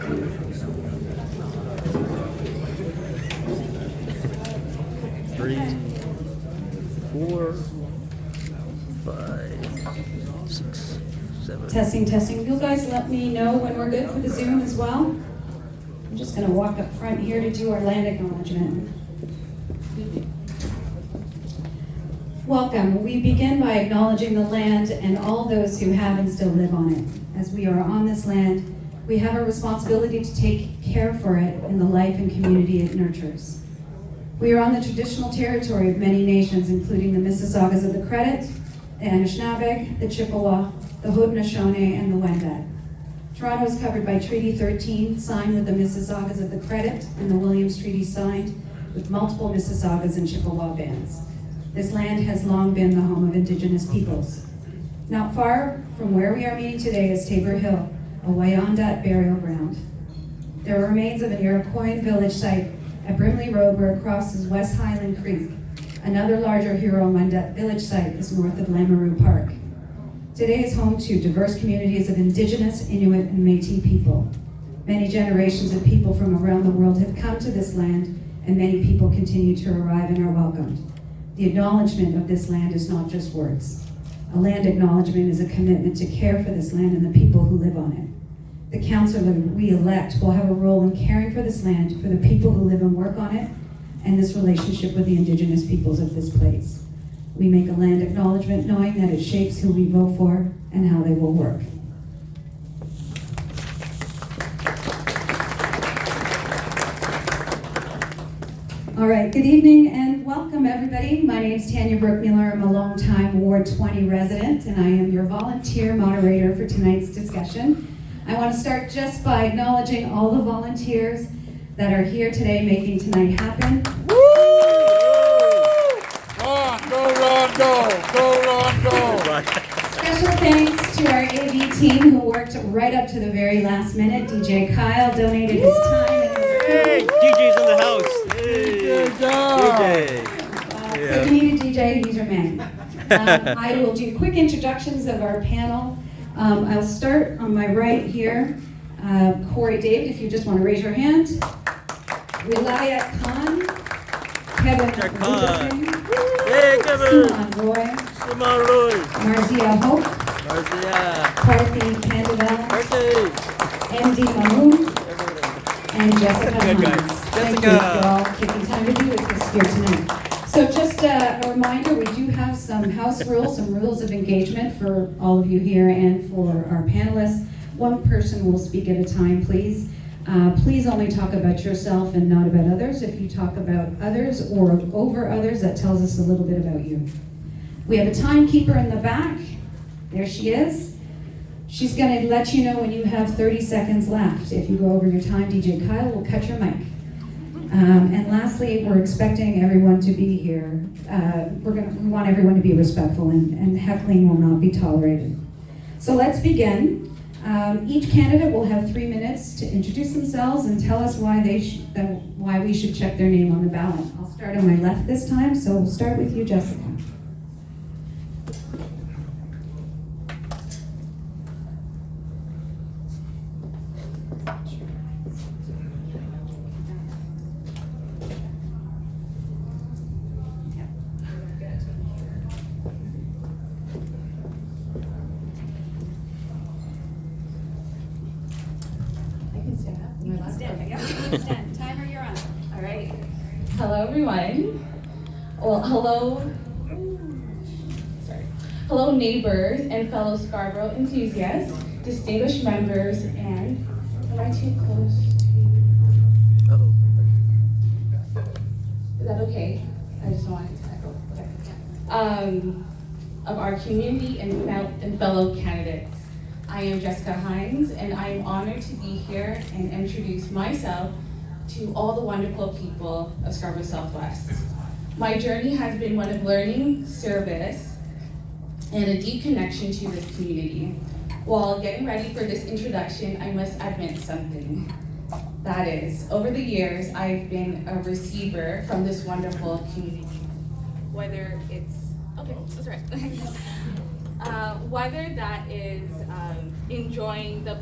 3, 4, 5, 6, 7. Testing. You guys let me know when we're good for the Zoom as well. I'm just going to walk up front here to do our land acknowledgement. Welcome. We begin by acknowledging the land and all those who have and still live on it. As we are on this land, we have a responsibility to take care for it in the life and community it nurtures. We are on the traditional territory of many nations, including the Mississaugas of the Credit, the Anishinaabe, the Chippewa, the Haudenosaunee, and the Wendat. Toronto is covered by Treaty 13, signed with the Mississaugas of the Credit, and the Williams Treaty signed with multiple Mississaugas and Chippewa bands. This land has long been the home of Indigenous peoples. Not far from where we are meeting today is Tabor Hill, a Wyandot burial ground. There are remains of an Iroquoian village site at Brimley Road where it crosses West Highland Creek. Another larger Huron-Wendat village site is north of Lamoureux Park. Today is home to diverse communities of Indigenous, Inuit, and Métis people. Many generations of people from around the world have come to this land, and many people continue to arrive and are welcomed. The acknowledgement of this land is not just words. A land acknowledgement is a commitment to care for this land and the people who live on it. The councillor we elect will have a role in caring for this land, for the people who live and work on it, and this relationship with the Indigenous peoples of this place. We make a land acknowledgement knowing that it shapes who we vote for and how they will work. All right, good evening and welcome everybody. My name is Tanya Brookmuller. I'm a longtime Ward 20 resident and I am your volunteer moderator for tonight's discussion. I want to start just by acknowledging all the volunteers that are here today making tonight happen. Woo! Go, Rondo! Special thanks to our AV team who worked right up to the very last minute. DJ Kyle donated his time and his Hey, DJ's in the house. Hey, DJ. So if you need a DJ, he's your man. I will do quick introductions of our panel. I'll start on my right here. Corey David, if you just want to raise your hand. Wilayat Khan. Kevin Richardson. Hey, Kevin. Simon Roy. Marzia Hope. Karthi Candidel. MD Mahmood. And Jessica Hines. Thank you for all taking time to be with us here tonight. So just a reminder, we do have some house rules, some rules of engagement for all of you here and for our panelists. One person will speak at a time, please. Please only talk about yourself and not about others. If you talk about others or over others, that tells us a little bit about you. We have a timekeeper in the back. There she is. She's going to let you know when you have 30 seconds left. If you go over your time, DJ Kyle will cut your mic. And lastly, we're expecting everyone to be here. We want everyone to be respectful, and heckling will not be tolerated. So let's begin. Each candidate will have 3 minutes to introduce themselves and tell us why we should check their name on the ballot. I'll start on my left this time, so we'll start with you, Jessica. Stand. Timer, you're on. All right. Hello, everyone. Well, hello, neighbors and fellow Scarborough enthusiasts, distinguished members, and am I too close to you? Uh-oh. Is that okay? I just wanted to echo. Okay. Of our community and fellow candidates. I am Jessica Hines, and I am honored to be here and introduce myself to all the wonderful people of Scarborough Southwest. My journey has been one of learning, service, and a deep connection to this community. While getting ready for this introduction, I must admit something. That is, over the years, I've been a receiver from this wonderful community. Whether it's, okay, that's right. Whether that is enjoying the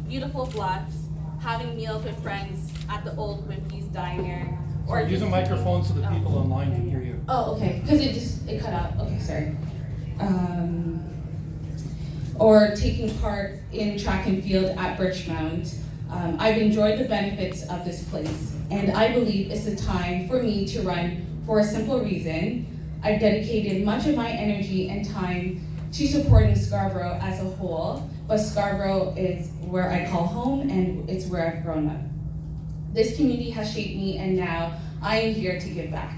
beautiful bluffs having meals with friends at the old Wimpy's Diner, or Use a just microphone so the taking- people online can hear you. Oh, okay, because it cut out. Okay, sorry. Or taking part in track and field at Birchmount. I've enjoyed the benefits of this place, and I believe it's the time for me to run for a simple reason. I've dedicated much of my energy and time to supporting Scarborough as a whole, but Scarborough is where I call home and it's where I've grown up. This community has shaped me, and now I am here to give back.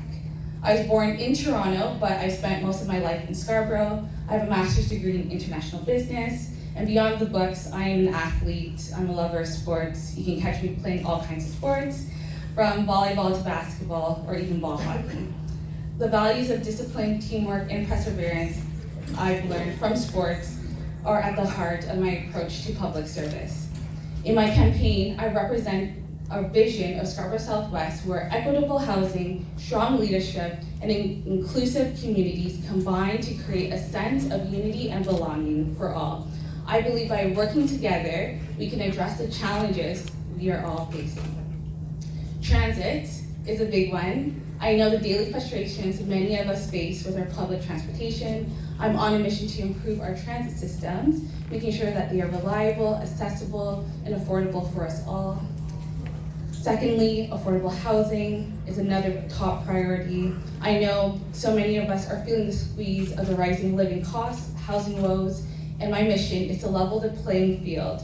I was born in Toronto, but I spent most of my life in Scarborough. I have a master's degree in international business, and beyond the books, I am an athlete. I'm a lover of sports. You can catch me playing all kinds of sports, from volleyball to basketball, or even ball hockey. The values of discipline, teamwork, and perseverance I've learned from sports are at the heart of my approach to public service. In my campaign, I represent a vision of Scarborough Southwest where equitable housing, strong leadership, and inclusive communities combine to create a sense of unity and belonging for all. I believe by working together, we can address the challenges we are all facing. Transit is a big one. I know the daily frustrations many of us face with our public transportation. I'm on a mission to improve our transit systems, making sure that they are reliable, accessible, and affordable for us all. Secondly, affordable housing is another top priority. I know so many of us are feeling the squeeze of the rising living costs, housing woes, and my mission is to level the playing field,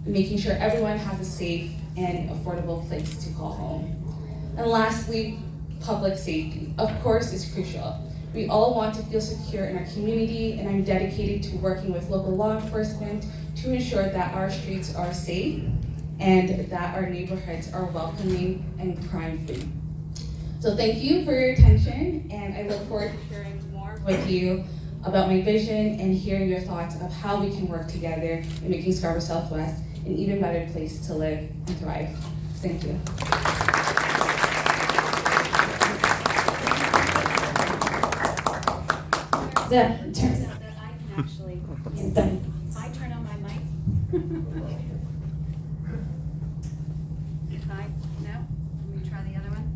making sure everyone has a safe and affordable place to call home. And lastly, public safety, of course, is crucial. We all want to feel secure in our community, and I'm dedicated to working with local law enforcement to ensure that our streets are safe and that our neighborhoods are welcoming and crime-free. So thank you for your attention, and I look forward to sharing more with you about my vision and hearing your thoughts of how we can work together in making Scarborough Southwest an even better place to live and thrive. Thank you. It turns out that I can actually, if I turn on my mic. Hi, no? Let me try the other one.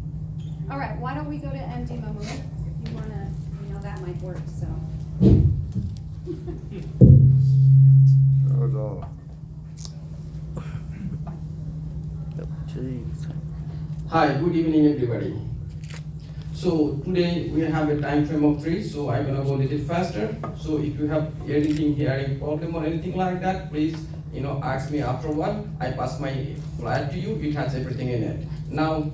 All right, why don't we go to MD Mamoud? You wanna, that might work, so. That was all. Jeez. Hi, good evening everybody. So today we have a time frame of 3, so I'm gonna go a little faster. So if you have anything hearing problem or anything like that, please ask me afterward. I pass my flyer to you, it has everything in it. Now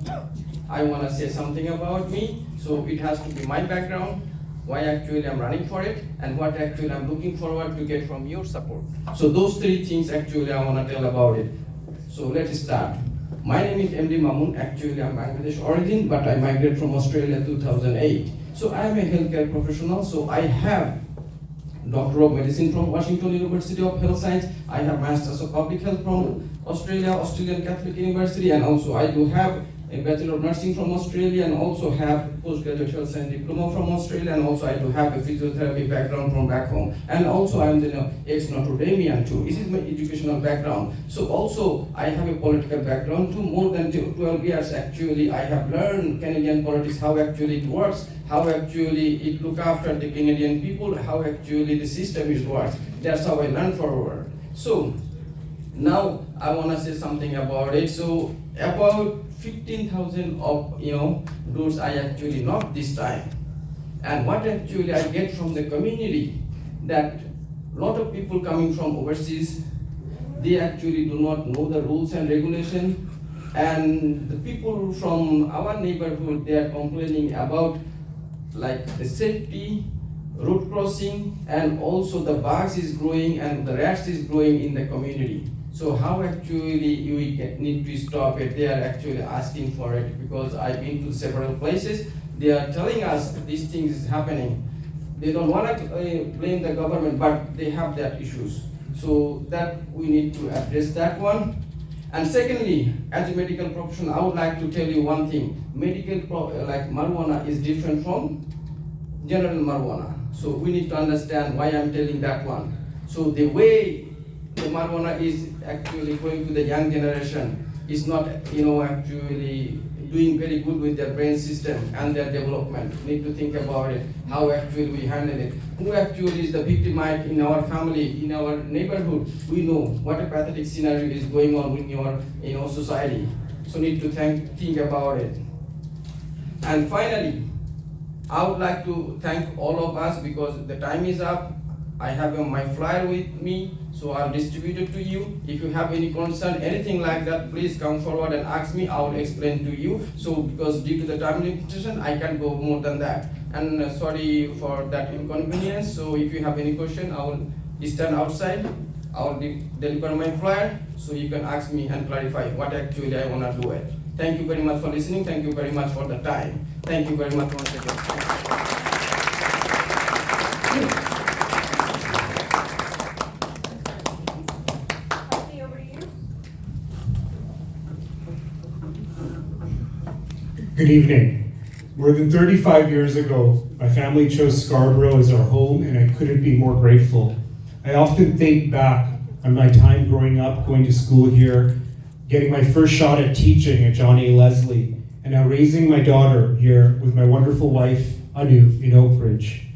I wanna say something about me. So it has to be my background, why actually I'm running for it, and what actually I'm looking forward to get from your support. So those 3 things actually I wanna tell about it. So let's start. My name is MD Mamun. Actually, I'm Bangladesh origin, but I migrated from Australia 2008. So I am a healthcare professional. So I have Doctor of Medicine from Washington University of Health Science. I have Masters of Public Health from Australian Catholic University, and also I do have a Bachelor of Nursing from Australia, and also have postgraduate health science diploma from Australia, and also I do have a physiotherapy background from back home, and also I am the ex-Notre Damean too. This is my educational background. So also I have a political background too. More than 12 years actually I have learned Canadian politics, how actually it works, how actually it look after the Canadian people, how actually the system is works. That's how I learned forward. So now I want to say something about it. So about 15,000 of doors I actually knocked this time, and what actually I get from the community, that a lot of people coming from overseas, they actually do not know the rules and regulation, and the people from our neighborhood, they are complaining about like the safety, road crossing, and also the bugs is growing and the rats is growing in the community. So how actually we need to stop it? They are actually asking for it, because I've been to several places. They are telling us these things is happening. They don't want to blame the government, but they have that issues. So that we need to address that one. And secondly, as a medical professional, I would like to tell you one thing. Like marijuana is different from general marijuana. So we need to understand why I'm telling that one. So the way the marijuana is actually going to the young generation. Is not, actually doing very good with their brain system and their development. Need to think about it, how actually we handle it. Who actually is the victimite in our family, in our neighborhood. We know what a pathetic scenario is going on in your society. So need to think about it. And finally, I would like to thank all of us because the time is up. I have my flyer with me, so I'll distribute it to you. If you have any concern, anything like that, please come forward and ask me. I will explain to you. So because due to the time limitation, I can't go more than that. And sorry for that inconvenience. So if you have any question, I will stand outside. I will deliver my flyer, so you can ask me and clarify what actually I want to do it. Thank you very much for listening. Thank you very much for the time. Thank you very much once again. Good evening. More than 35 years ago, my family chose Scarborough as our home, and I couldn't be more grateful. I often think back on my time growing up, going to school here, getting my first shot at teaching at John A. Leslie, and now raising my daughter here with my wonderful wife, Anu, in Oakridge.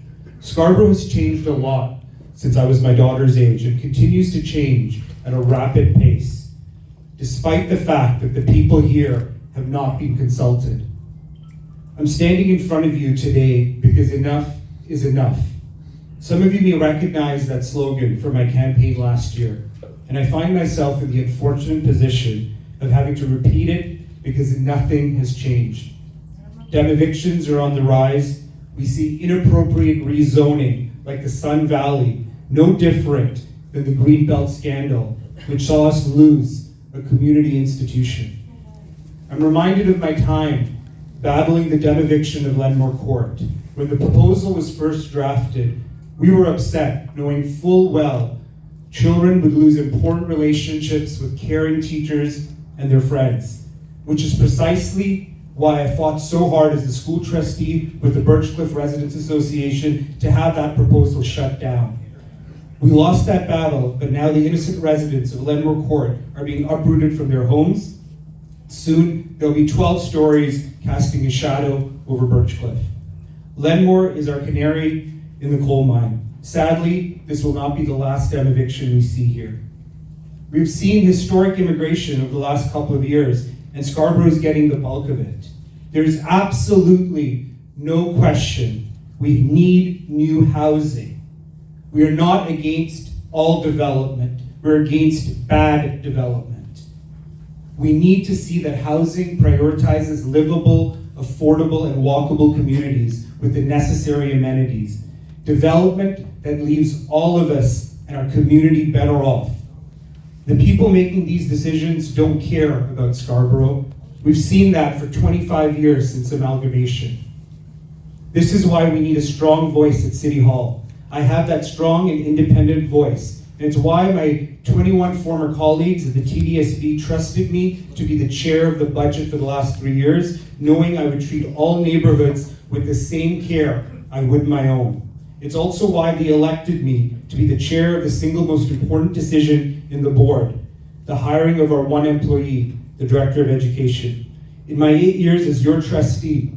Scarborough has changed a lot since I was my daughter's age and continues to change at a rapid pace, despite the fact that the people here have not been consulted. I'm standing in front of you today because enough is enough. Some of you may recognize that slogan from my campaign last year, and I find myself in the unfortunate position of having to repeat it because nothing has changed. Dem evictions are on the rise. We see inappropriate rezoning like the Sun Valley, no different than the Greenbelt scandal, which saw us lose a community institution. I'm reminded of my time battling the dem eviction of Lenmore Court. When the proposal was first drafted, we were upset, knowing full well children would lose important relationships with caring teachers and their friends, which is precisely why I fought so hard as the school trustee with the Birchcliff Residents Association to have that proposal shut down. We lost that battle, but now the innocent residents of Lenmore Court are being uprooted from their homes. Soon, there'll be 12 stories casting a shadow over Birchcliff. Lenmore is our canary in the coal mine. Sadly, this will not be the last dem eviction we see here. We've seen historic immigration over the last couple of years, and Scarborough is getting the bulk of it. There's absolutely no question we need new housing. We are not against all development. We're against bad development. We need to see that housing prioritizes livable, affordable, and walkable communities with the necessary amenities. Development that leaves all of us and our community better off. The people making these decisions don't care about Scarborough. We've seen that for 25 years since amalgamation. This is why we need a strong voice at City Hall. I have that strong and independent voice. And it's why my 21 former colleagues at the TDSB trusted me to be the chair of the budget for the last 3 years, knowing I would treat all neighborhoods with the same care I would my own. It's also why they elected me to be the chair of the single most important decision in the board, the hiring of our one employee, the Director of Education. In my 8 years as your trustee,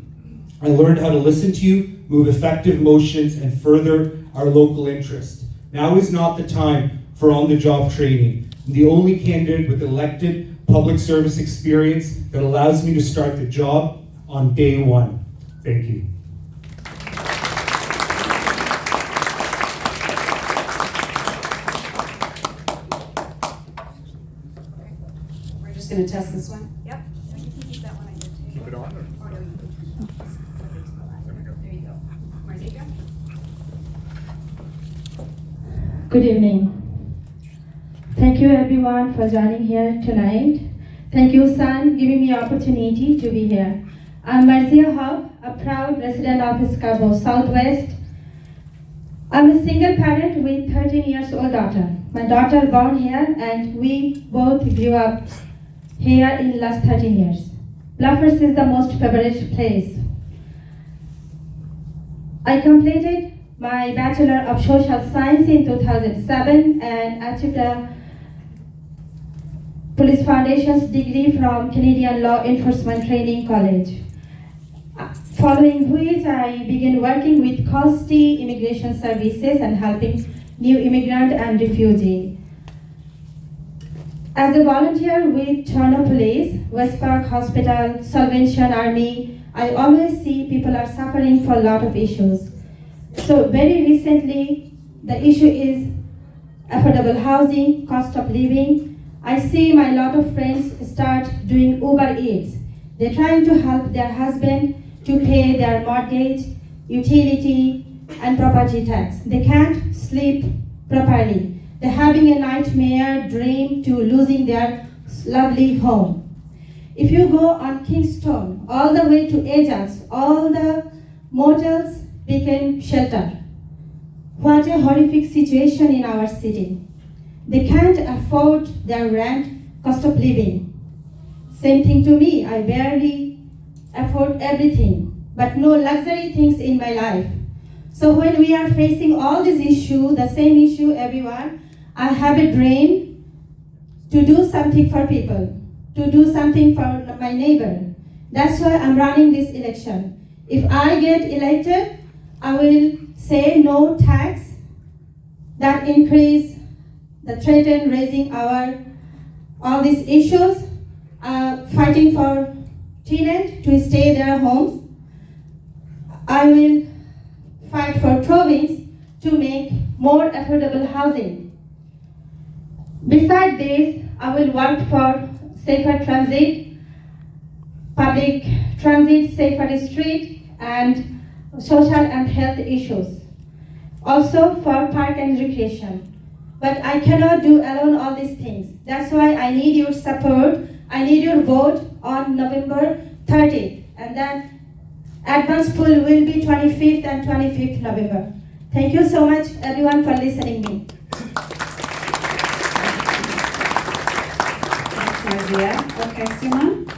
I learned how to listen to you, move effective motions, and further our local interest. Now is not the time for on-the-job training. I'm the only candidate with elected public service experience that allows me to start the job on day one. Thank you. We're just going to test this one. Yep. You can keep that one. I did too. Keep it on, or? Or no, you can. There you go. Marzica? Good evening. Thank you everyone for joining here tonight. Thank you, San, giving me opportunity to be here. I'm Marcia Hub, a proud resident of Scarborough Southwest. I'm a single parent with 13 years old daughter. My daughter born here and we both grew up here in last 13 years. Bluffers is the most favorite place. I completed my Bachelor of Social Science in 2007 and achieved a Police Foundation's degree from Canadian Law Enforcement Training College. Following which, I began working with Coastie Immigration Services and helping new immigrant and refugee. As a volunteer with Toronto Police, West Park Hospital, Salvation Army, I always see people are suffering for a lot of issues. So very recently, the issue is affordable housing, cost of living. I see my lot of friends start doing Uber Eats. They're trying to help their husband to pay their mortgage, utility, and property tax. They can't sleep properly. They're having a nightmare dream to losing their lovely home. If you go on Kingston, all the way to Ajax, all the motels became shelter. What a horrific situation in our city. They can't afford their rent, cost of living. Same thing to me, I barely afford everything, but no luxury things in my life. So when we are facing all these issues, the same issue everyone, I have a dream to do something for people, to do something for my neighbor. That's why I'm running this election. If I get elected, I will say no tax that increase the threaten raising all these issues, fighting for tenants to stay their homes. I will fight for province to make more affordable housing. Besides this, I will work for safer transit, public transit, safer street, and social and health issues. Also for park and recreation. But I cannot do alone all these things. That's why I need your support. I need your vote on November 30th. And then advance poll will be 25th and 25th November. Thank you so much everyone for listening to me. Thanks, Marzia. Okay, Simon.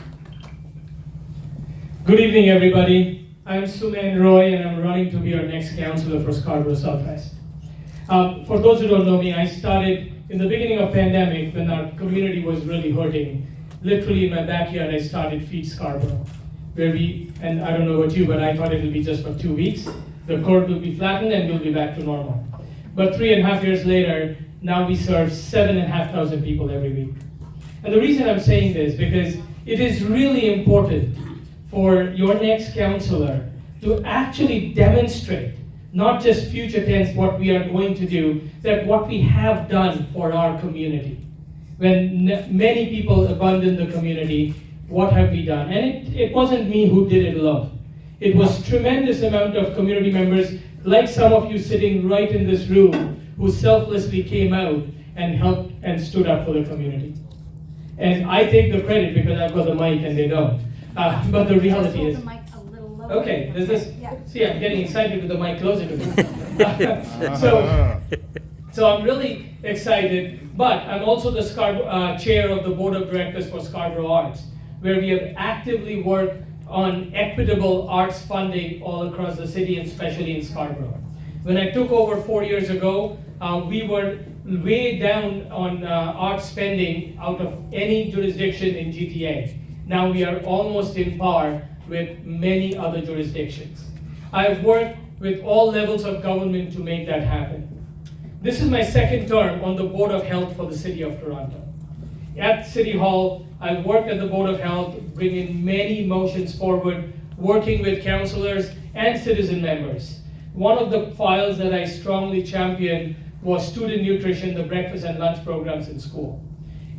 Good evening, everybody. I'm Suman Roy, and I'm running to be our next councillor for Scarborough Southwest. For those who don't know me, I started in the beginning of pandemic when our community was really hurting. Literally in my backyard, I started Feed Scarborough, where and I don't know about you, but I thought it would be just for 2 weeks. The curve will be flattened and we'll be back to normal. But 3.5 years later, now we serve 7,500 people every week. And the reason I'm saying this, because it is really important for your next councillor to actually demonstrate, not just future tense what we are going to do, that what we have done for our community. When many people abandon the community, what have we done? And it wasn't me who did it alone. It was tremendous amount of community members, like some of you sitting right in this room, who selflessly came out and helped and stood up for the community. And I take the credit because I've got the mic and they don't. But the reality is, okay, there's this, see, I'm getting excited with the mic closer to me. So I'm really excited, but I'm also the chair of the board of directors for Scarborough Arts, where we have actively worked on equitable arts funding all across the city, and especially in Scarborough. When I took over 4 years ago, we were way down on art spending out of any jurisdiction in GTA. Now we are almost in par with many other jurisdictions. I've worked with all levels of government to make that happen. This is my second term on the Board of Health for the City of Toronto. At City Hall, I've worked at the Board of Health, bringing many motions forward, working with councillors and citizen members. One of the files that I strongly championed was student nutrition, the breakfast and lunch programs in school.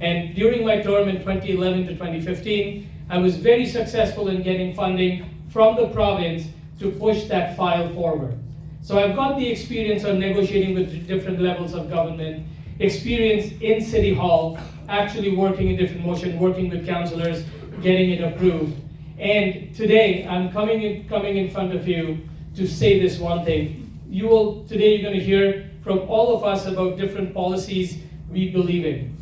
And during my term in 2011 to 2015, I was very successful in getting funding from the province to push that file forward. So I've got the experience of negotiating with different levels of government, experience in City Hall, actually working in different motion, working with councillors, getting it approved. And today, I'm coming in front of you to say this one thing. Today you're going to hear from all of us about different policies we believe in.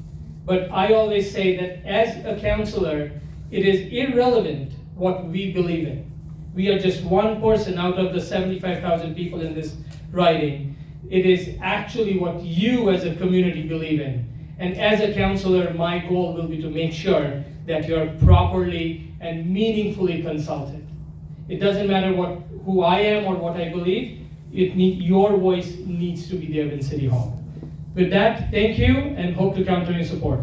But I always say that as a councillor, it is irrelevant what we believe in. We are just one person out of the 75,000 people in this riding. It is actually what you as a community believe in. And as a counselor, my goal will be to make sure that you're properly and meaningfully consulted. It doesn't matter who I am or what I believe, your voice needs to be there in City Hall. With that, thank you and hope to count on your support.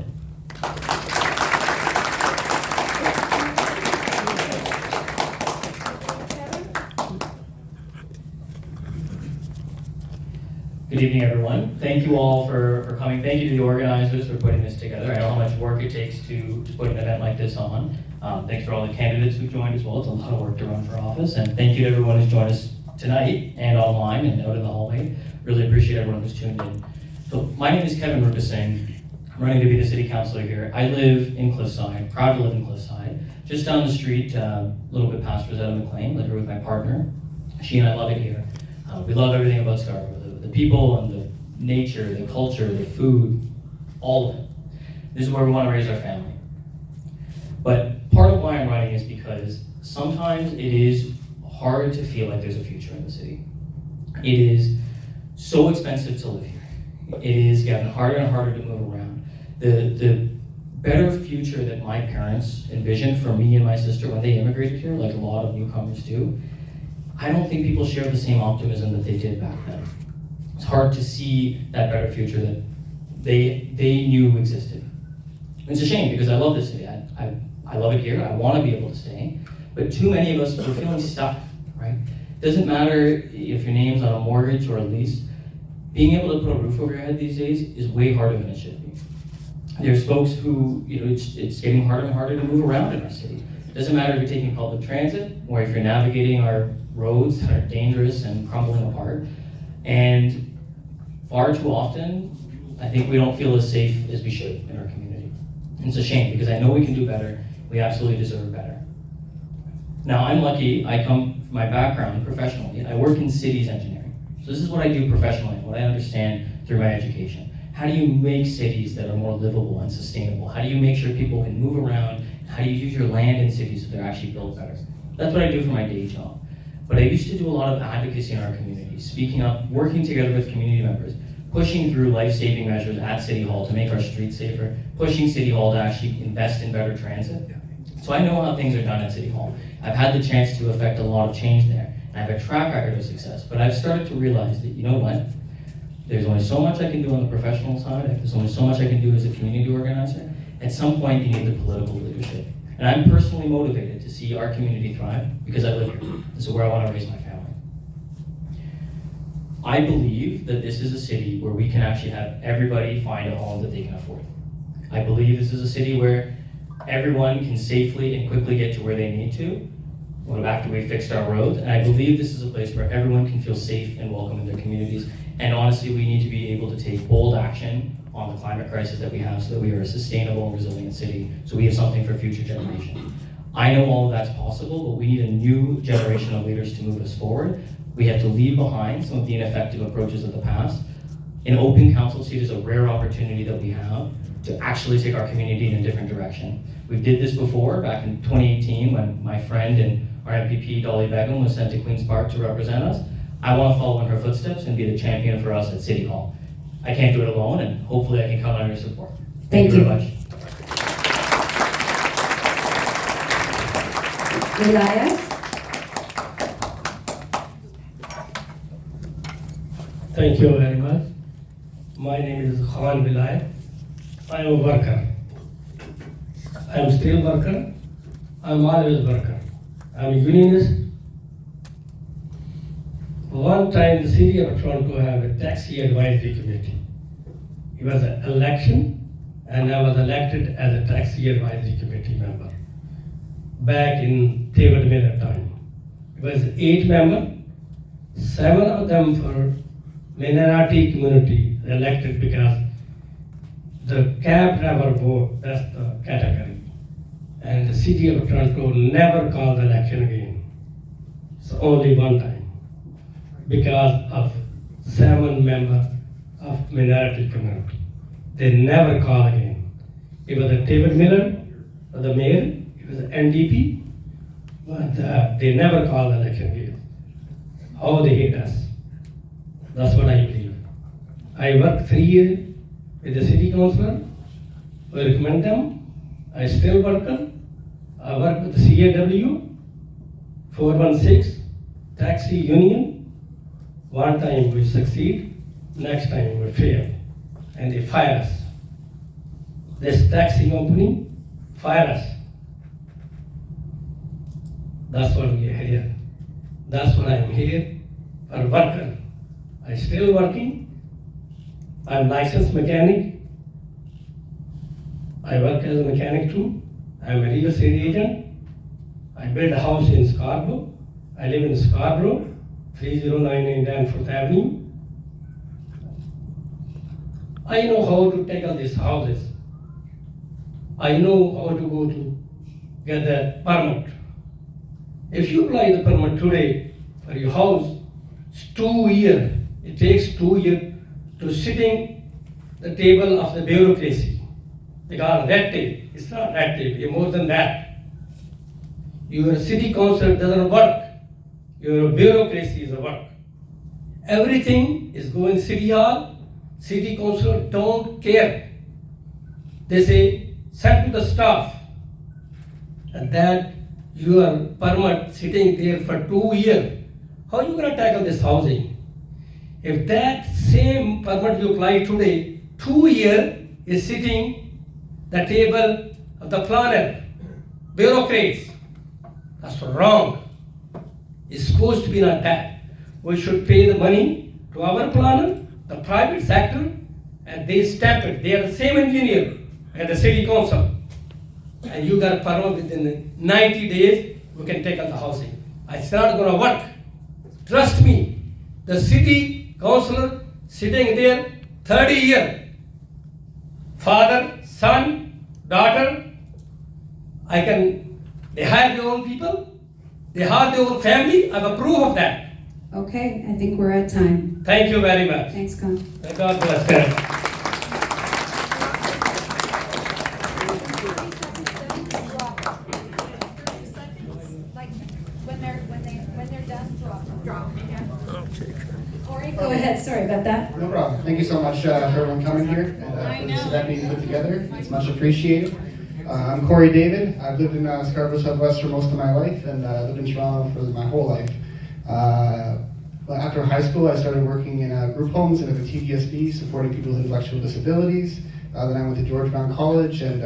Good evening, everyone. Thank you all for coming. Thank you to the organizers for putting this together. I know how much work it takes to put an event like this on. Thanks for all the candidates who joined as well. It's a lot of work to run for office. And thank you to everyone who's joined us tonight and online and out in the hallway. Really appreciate everyone who's tuned in. So my name is Kevin Rupasingh. I'm running to be the city councilor here. I live in Cliffside, proud to live in Cliffside. Just down the street, a little bit past Rosetta McLean, live here with my partner. She and I love it here. We love everything about Scarborough. The people and the nature, the culture, the food, all of it. This is where we want to raise our family. But part of why I'm running is because sometimes it is hard to feel like there's a future in the city. It is so expensive to live here. It is getting harder and harder to move around. The better future that my parents envisioned for me and my sister when they immigrated here, like a lot of newcomers do, I don't think people share the same optimism that they did back then. It's hard to see that better future that they knew existed. It's a shame because I love this city. I love it here. I want to be able to stay. But too many of us are feeling stuck, right? It doesn't matter if your name's on a mortgage or a lease. Being able to put a roof over your head these days is way harder than it should be. There's folks who, it's getting harder and harder to move around in our city. It doesn't matter if you're taking public transit or if you're navigating our roads that are dangerous and crumbling apart. And far too often, I think we don't feel as safe as we should in our community. And it's a shame because I know we can do better. We absolutely deserve better. Now, I'm lucky. I come from my background professionally. I work in cities engineering. So this is what I do professionally, what I understand through my education. How do you make cities that are more livable and sustainable? How do you make sure people can move around? How do you use your land in cities so they're actually built better? That's what I do for my day job. But I used to do a lot of advocacy in our community, speaking up, working together with community members, pushing through life-saving measures at City Hall to make our streets safer, pushing City Hall to actually invest in better transit. So I know how things are done at City Hall. I've had the chance to affect a lot of change there, and I have a track record of success. But I've started to realize that, you know what? There's only so much I can do on the professional side. There's only so much I can do as a community organizer. At some point, you need the political leadership. And I'm personally motivated to see our community thrive because I live here. This is where I want to raise my family. I believe that this is a city where we can actually have everybody find a home that they can afford. I believe this is a city where everyone can safely and quickly get to where they need to after we've fixed our roads. And I believe this is a place where everyone can feel safe and welcome in their communities. And honestly, we need to be able to take bold action on the climate crisis that we have so that we are a sustainable and resilient city, so we have something for future generations. I know all of that's possible, but we need a new generation of leaders to move us forward. We have to leave behind some of the ineffective approaches of the past. An open council seat is a rare opportunity that we have to actually take our community in a different direction. We did this before, back in 2018, when my friend and our MPP, Dolly Begum, was sent to Queen's Park to represent us. I want to follow in her footsteps and be the champion for us at City Hall. I can't do it alone, and hopefully I can count on your support. Thank you very much. Elias? Thank you very much. My name is Khan Vilayat. I am a worker. I am still worker. I am always worker. I am a unionist. One time the city of Toronto have a taxi advisory committee. It was an election and I was elected as a taxi advisory committee member back in David Miller time. It was 8 members, 7 of them for minority community elected because the cab driver vote, that's the category. And the city of Toronto never called the election again. So only one time. Because of 7 members of minority community. They never call again. It was a David Miller, the mayor, it was NDP, but they never call the election again. How they hate us. That's what I believe. I worked 3 years with the city councilor. we recommend them. I still worker. I work with the CAW, 416, taxi union. One time we succeed, next time we fail, and they fire us. This taxi company fire us. That's what we are here. That's what I am here, for worker. I still working. I'm licensed mechanic. I work as a mechanic too. I'm a real estate agent. I built a house in Scarborough. I live in Scarborough, 3099 Danforth Avenue. I know how to tackle these houses. I know how to go to get the permit. If you apply the permit today for your house, it's 2 years. It takes 2 years to sitting the table of the bureaucracy. They call it red tape. It's not red tape, it's more than that. Your city council doesn't work. Your bureaucracy is a work. Everything is going city hall. City council don't care. They say, send to the staff. And that your permit sitting there for 2 years. How are you going to tackle this housing? If that same permit you apply today, 2 years is sitting the table of the planner, bureaucrats. That's wrong. It's supposed to be not that. We should pay the money to our planner, the private sector, and they stamp it. They are the same engineer as the city council. And you got a permit within 90 days, we can take out the housing. It's not going to work. Trust me, the city councilor sitting there 30 years, father, son, daughter, they hire their own people, they hire their own family. I have a proof of that. Okay, I think we're at time. Thank you very much. Thanks, Con. God bless you. When they're done, drop. Corey, go ahead. Sorry about that. No problem. Thank you so much for everyone coming here and for this event being put together. It's much appreciated. I'm Corey David. I've lived in Scarborough Southwest for most of my life and lived in Toronto for my whole life. After high school, I started working in group homes and at the TDSB, supporting people with intellectual disabilities. Then I went to George Brown College and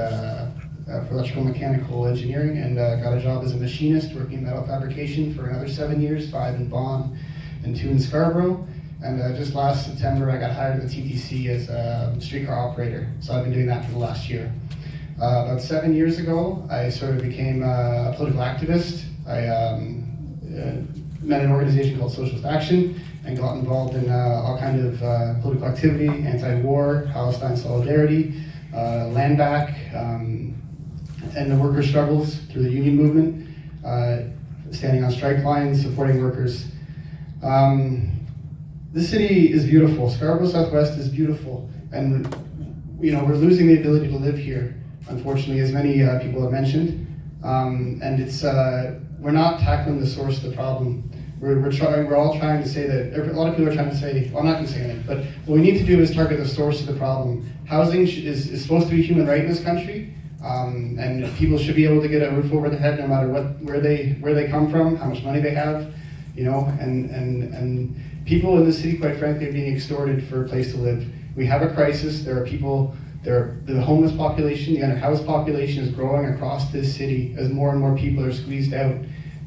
for electrical mechanical engineering and got a job as a machinist working in metal fabrication for another 7 years, 5 in Vaughan and 2 in Scarborough. And just last September, I got hired at the TTC as a streetcar operator. So I've been doing that for the last year. About 7 years ago, I sort of became a political activist. I met an organization called Socialist Action and got involved in all kinds of political activity, anti-war, Palestine solidarity, land back, and the worker struggles through the union movement, standing on strike lines, supporting workers. This city is beautiful. Scarborough Southwest is beautiful, and we're losing the ability to live here, unfortunately, as many people have mentioned. And it's we're not tackling the source of the problem. We're all trying to say that, a lot of people are trying to say, well, I'm not going to say anything, but what we need to do is target the source of the problem. Housing is supposed to be a human right in this country, and people should be able to get a roof over their head no matter where they come from, how much money they have, and people in the city, quite frankly, are being extorted for a place to live. We have a crisis. There are people, the homeless population, the underhoused population is growing across this city as more and more people are squeezed out.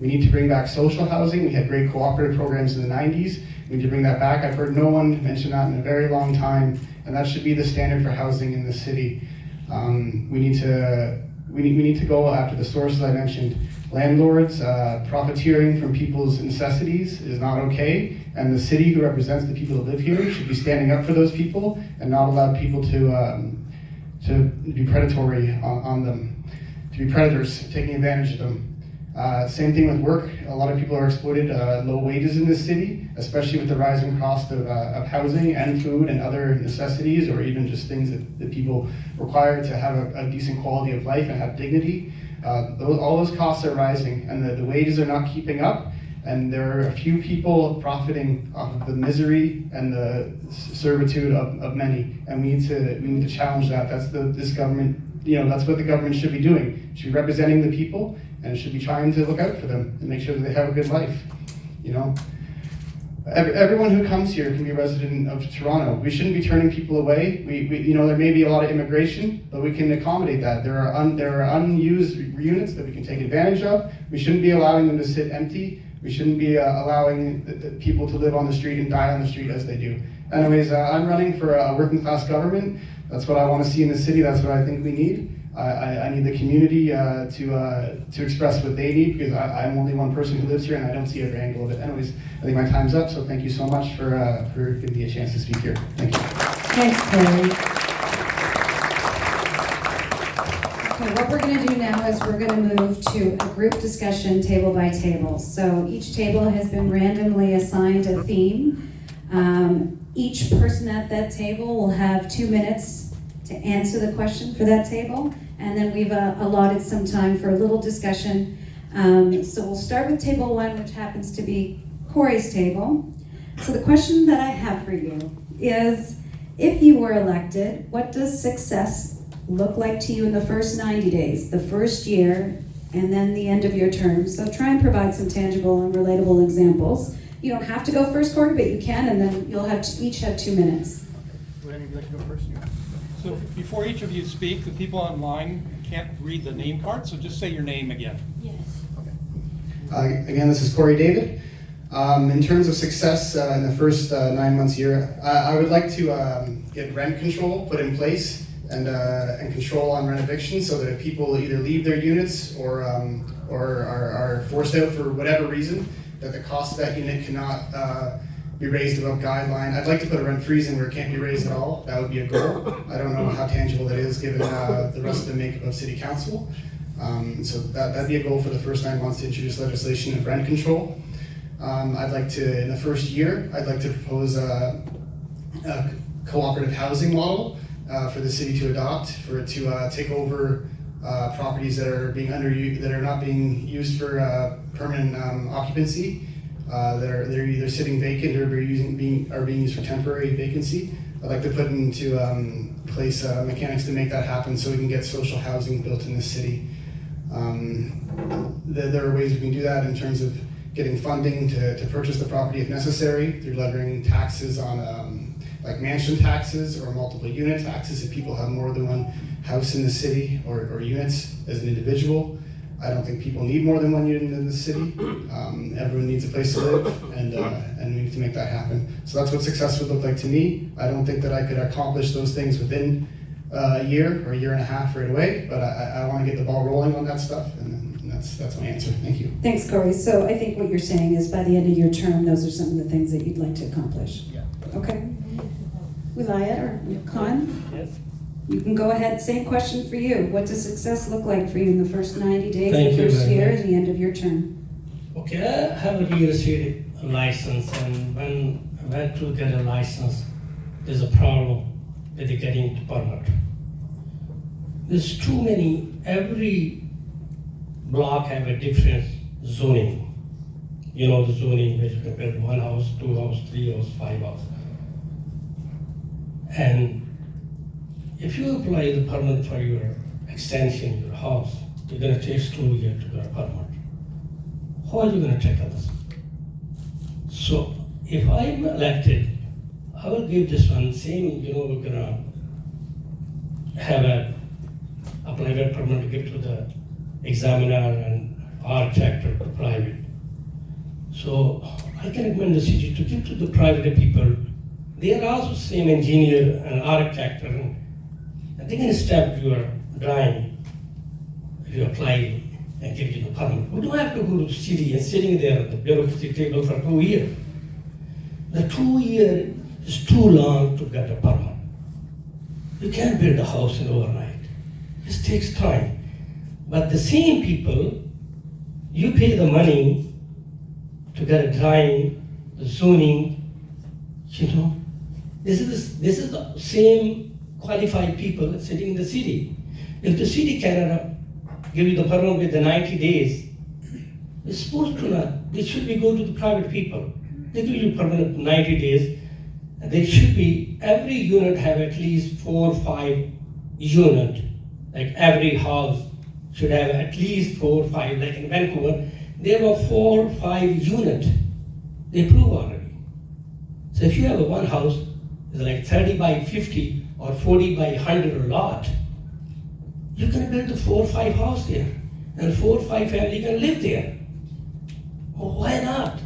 We need to bring back social housing. We had great cooperative programs in the 90s. We need to bring that back. I've heard no one mention that in a very long time, and that should be the standard for housing in the city. We need to go after the sources I mentioned. Landlords profiteering from people's necessities is not okay, and the city who represents the people who live here should be standing up for those people and not allow people to be predatory on them, to be predators taking advantage of them. Same thing with work. A lot of people are exploited low wages in this city, especially with the rising cost of housing and food and other necessities, or even just things that people require to have a decent quality of life and have dignity. All those costs are rising, and the wages are not keeping up, and there are a few people profiting off of the misery and the servitude of many, and we need to challenge that. That's this government that's what the government should be doing. It should be representing the people, and it should be trying to look out for them and make sure that they have a good life. Everyone who comes here can be a resident of Toronto. We shouldn't be turning people away. There may be a lot of immigration, but we can accommodate that. There are unused units that we can take advantage of. We shouldn't be allowing them to sit empty. We shouldn't be allowing the people to live on the street and die on the street as they do. Anyways, I'm running for a working class government. That's what I want to see in the city. That's what I think we need. I need the community to express what they need, because I'm only one person who lives here and I don't see every angle of it. Anyways, I think my time's up, so thank you so much for giving me a chance to speak here. Thank you. Thanks, Corey. Okay, what we're going to do now is we're going to move to a group discussion table by table. So each table has been randomly assigned a theme. Each person at that table will have 2 minutes to answer the question for that table, and then we've allotted some time for a little discussion. So we'll start with table 1, which happens to be Corey's table. So the question that I have for you is, if you were elected, what does success look like to you in the first 90 days, the first year, and then the end of your term? So try and provide some tangible and relatable examples. You don't have to go first, Corey, but you can, and then you'll each have 2 minutes. Would any of you like to go first? So before each of you speak, the people online can't read the name card, so just say your name again. Yes. Okay. Again, this is Corey David. In terms of success in the first 9 months here, I would like to get rent control put in place and control on rent evictions, so that if people either leave their units or are forced out for whatever reason, that the cost of that unit cannot be raised above guideline. I'd like to put a rent freeze in where it can't be raised at all. That would be a goal. I don't know how tangible that is given the rest of the makeup of City Council. So that'd be a goal for the first 9 months, to introduce legislation of rent control. I'd like to, in the first year, I'd like to propose a cooperative housing model for the city to adopt, for it to take over properties that are that are not being used for permanent occupancy, they're either sitting vacant or being used for temporary vacancy. I'd like to put into place mechanics to make that happen, so we can get social housing built in the city. There are ways we can do that in terms of getting funding to purchase the property if necessary, through levying taxes on like mansion taxes or multiple unit taxes if people have more than one house in the city or units as an individual. I don't think people need more than one unit in the city. Everyone needs a place to live, and we need to make that happen. So that's what success would look like to me. I don't think that I could accomplish those things within a year or a year and a half right away, but I want to get the ball rolling on that stuff, and that's my answer. Thank you. Thanks, Corey. So I think what you're saying is, by the end of your term, those are some of the things that you'd like to accomplish. Yeah. Okay. Wilayat or Khan? Yes. You can go ahead. Same question for you. What does success look like for you in the first 90 days, Thank the you first very year, much. and the end of your term? Okay, I have a real estate license, and when I went to get a license, there's a problem with the getting the permit. There's too many, every block have a different zoning. You know the zoning, where you can build 1 house, 2 house, 3 house, 5 house. And if you apply the permit for your extension, your house, you're gonna take 2 years to get a permit. How are you gonna tackle this? So if I'm elected, I will give this one same, we're gonna have a private permit to give to the examiner and architect or private. So I can recommend the city to give to the private people. They are also same engineer and architect, and they can step your drawing if you apply and give you the permit. We don't have to go to the city and sitting there at the bureaucracy table for 2 years. The 2 years is too long to get a permit. You can't build a house in overnight. This takes time. But the same people, you pay the money to get a drawing, the zoning, This is the same qualified people sitting in the city. If the city cannot give you the permit with the 90 days, it's supposed to not. It should be go to the private people. They give you permit 90 days, and they should be, every unit have at least 4 or 5 units like every house should have at least 4 or 5, like in Vancouver, there were 4 or 5 units. They approve already. So if you have one house, it's like 30 by 50 or 40 by 100 lot, you can build a 4 or 5 house there, and 4 or 5 family can live there. Well, why not?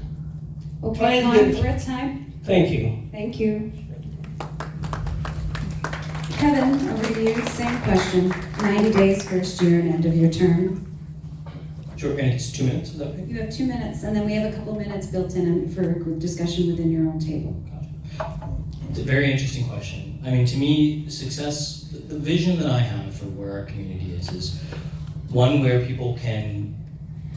Okay, Juan, we're at time. Thank you. Thank you. Kevin, over to you, same question. 90 days, first year and end of your term. Sure, and it's 2 minutes, is that okay? You have 2 minutes, and then we have a couple minutes built in for a group discussion within your own table. It's a very interesting question. I mean, to me, success, the vision that I have for where our community is one where people can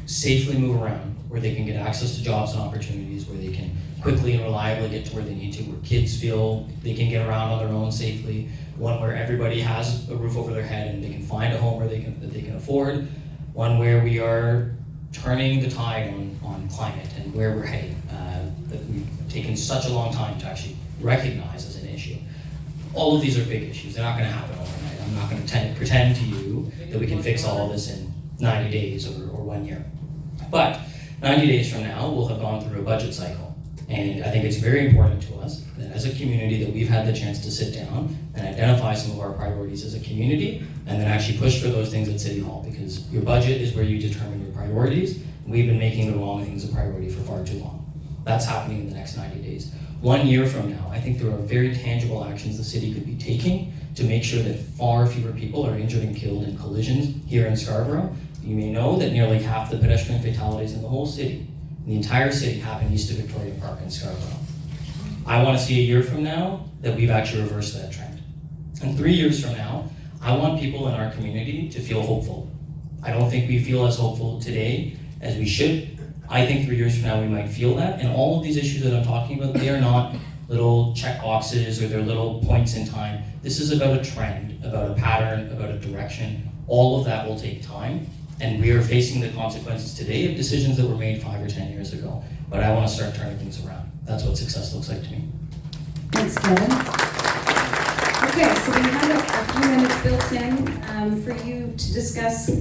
safely move around, where they can get access to jobs and opportunities, where they can quickly and reliably get to where they need to, where kids feel they can get around on their own safely, one where everybody has a roof over their head and they can find a home where that they can afford, one where we are turning the tide on climate and where we're heading, that we've taken such a long time to actually recognize as an issue. All of these are big issues. They're not going to happen overnight. I'm not going to pretend to you that we can fix all of this in 90 days or 1 year. But 90 days from now, we'll have gone through a budget cycle. And I think it's very important to us that as a community that we've had the chance to sit down and identify some of our priorities as a community and then actually push for those things at City Hall, because your budget is where you determine your priorities. We've been making the wrong things a priority for far too long. That's happening in the next 90 days. 1 year from now, I think there are very tangible actions the city could be taking to make sure that far fewer people are injured and killed in collisions here in Scarborough. You may know that nearly half the pedestrian fatalities in the whole city, the entire city, happen east of Victoria Park in Scarborough. I want to see a year from now that we've actually reversed that trend. And 3 years from now, I want people in our community to feel hopeful. I don't think we feel as hopeful today as we should. I think 3 years from now we might feel that, and all of these issues that I'm talking about, they are not little check boxes or they're little points in time. This is about a trend, about a pattern, about a direction. All of that will take time, and we are facing the consequences today of decisions that were made 5 or 10 years ago. But I want to start turning things around. That's what success looks like to me. Thanks, Kevin. Okay, so we have a few minutes built in for you to discuss